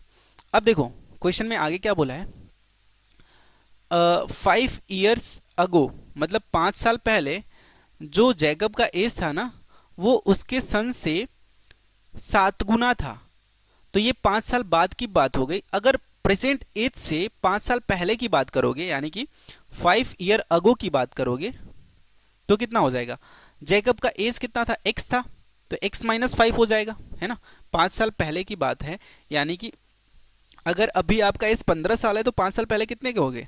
अब देखो क्वेश्चन में आगे क्या बोला है, 5 ईयर्स अगो, मतलब 5 साल पहले जो जैकब का एज था ना, वो उसके सन से 7 गुना था। तो ये 5 साल बाद की बात हो गई। अगर प्रेजेंट एज से 5 साल पहले की बात करोगे, यानी कि 5 ईयर अगो की बात करोगे, तो कितना हो जाएगा, जैकब का एज कितना था, एक्स था, तो x-5 हो जाएगा, है ना। 5 साल पहले की बात है, यानी कि अगर अभी आपका एज 15 साल है, तो 5 साल पहले कितने के हो गए,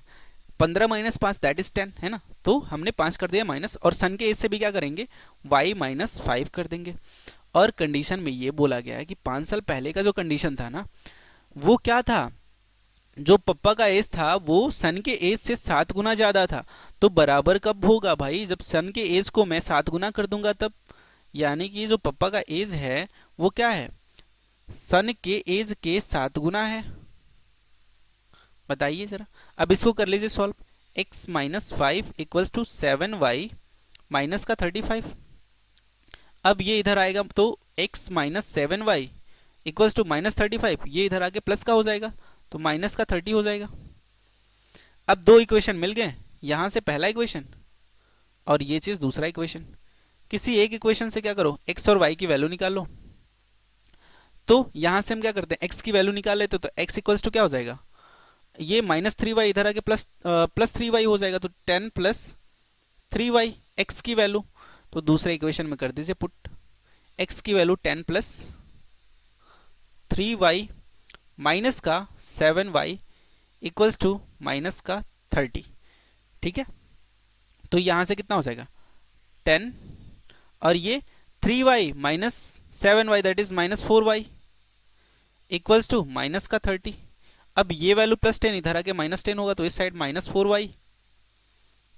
15 - 5 दैट इज 10, है ना। तो हमने 5 कर दिया माइनस, और सन के एज से भी क्या करेंगे, y-5 कर देंगे। और कंडीशन में ये बोला गया है कि 5 साल पहले का जो कंडीशन था ना, वो क्या था, जो पप्पा का एज था वो सन के एज से 7 गुना ज्यादा था। तो बराबर कब होगा भाई, जब सन के एज को मैं 7 गुना कर दूंगा तब। यानी कि जो पप्पा का एज है वो क्या है, सन के एज के 7 गुना है। बताइए जरा, अब इसको कर लीजिए solve, x-5 equals to 7y minus का 35। अब ये इधर आएगा तो x-7y इक्वल्स टू -35, ये इधर आके प्लस का हो जाएगा, तो माइनस का 30 हो जाएगा। अब दो इक्वेशन मिल गए, यहां से पहला इक्वेशन और ये चीज दूसरा इक्वेशन। किसी एक इक्वेशन से क्या करो, x और y की वैल्यू निकालो। तो यहाँ से हम क्या करते हैं, x की वैल्यू निकाल लेते, तो x इक्वल्स टू क्या हो जाएगा, ये -3y इधर आके +3y हो जाएगा, तो 10 + 3y x की वैल्यू। तो दूसरे इक्वेशन में कर दीजिए पुट, x की वैल्यू 10 + 3y माइनस का 7y इक्वल्स टू माइनस का 30। ठीक है, तो यहाँ से कितना हो जाएगा 10, और ये 3y minus 7y that is -4y equals to minus का 30। अब ये वैल्यू +10 इधर आके -10 होगा, तो इस साइड -4y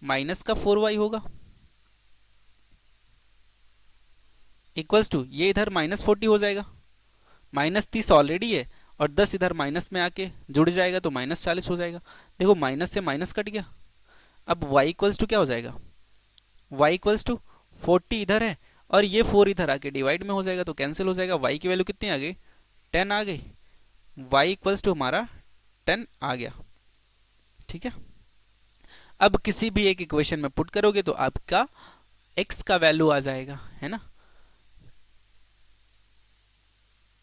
माइनस का 4y होगा इक्वल्स टू ये इधर -40 हो जाएगा, -30 ऑलरेडी है और 10 इधर माइनस में आके जुड़ जाएगा तो -40 हो जाएगा। देखो माइनस से माइनस कट गया। अब y इक्वल्स टू क्या हो जाएगा, y इक्वल्स टू 40 इधर है और ये 4 इधर आके डिवाइड में हो जाएगा तो कैंसिल हो जाएगा। y की वैल्यू कितनी आ गई, 10 आ गई। y इक्वल्स टू हमारा 10 आ गया। ठीक है, अब किसी भी एक इक्वेशन में पुट करोगे तो आपका x का वैल्यू आ जाएगा, है ना।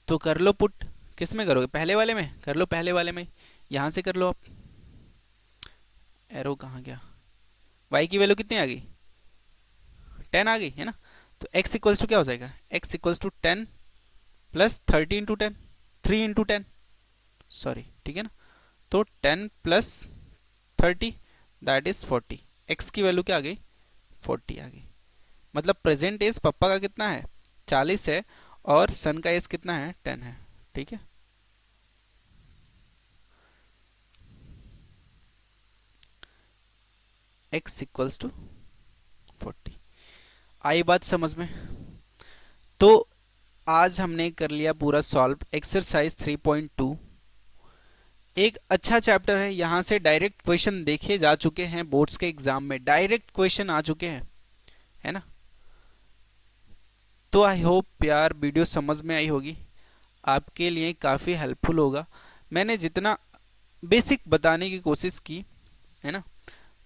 तो कर लो पुट, किस में करोगे, पहले वाले में कर लो, पहले वाले में यहां से कर लो। आप एरो कहाँ गया, y की वैल्यू कितनी आ गई, 10 आ गई, है ना। तो x इक्वल्स टू क्या हो जाएगा, x equals to 10 + 30 into 10, 3 into 10 sorry, ठीक है ना। तो 10 + 30 दैट इज 40। x की वैल्यू क्या आ गई, 40 आ गई। मतलब प्रेजेंट एज पापा का कितना है, 40 है, और सन का एज कितना है, 10 है। ठीक है, x इक्वल्स टू 40। आई बात समझ में। तो आज हमने कर लिया पूरा सॉल्व एक्सरसाइज 3.2। एक अच्छा चैप्टर है, यहाँ से डायरेक्ट क्वेश्चन देखे जा चुके हैं, बोर्ड्स के एग्जाम में डायरेक्ट क्वेश्चन आ चुके हैं, है ना। तो आई होप यार वीडियो समझ में आई होगी, आपके लिए काफ़ी हेल्पफुल होगा। मैंने जितना बेसिक बताने की कोशिश की है ना,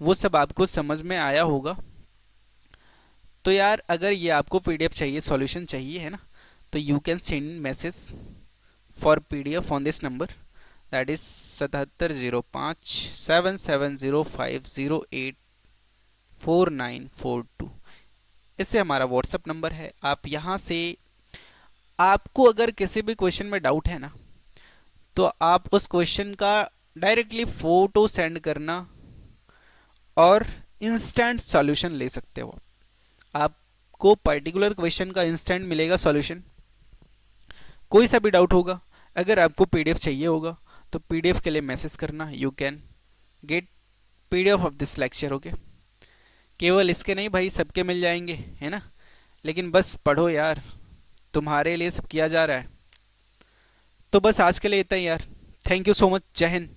वो सब आपको समझ में आया होगा। तो यार अगर ये आपको पीडीएफ चाहिए, सॉल्यूशन चाहिए, है ना, तो you can send message for PDF on this number, that is 770570808494 इससे हमारा व्हाट्सअप नंबर है। आप यहाँ से, आपको अगर किसी भी क्वेश्चन में डाउट है ना, तो आप उस क्वेश्चन का डायरेक्टली फोटो सेंड करना और इंस्टेंट सॉल्यूशन ले सकते हो। आपको पर्टिकुलर क्वेश्चन का इंस्टेंट मिलेगा सॉल्यूशन। कोई सा भी डाउट होगा, अगर आपको पीडीएफ चाहिए होगा तो पीडीएफ के लिए मैसेज करना, you can get PDF of this lecture. Okay, केवल इसके नहीं भाई, सबके मिल जाएंगे, है ना। लेकिन बस पढ़ो यार, तुम्हारे लिए सब किया जा रहा है। तो बस आज के लिए इतना ही यार। थैंक यू सो मच, जय हिंद।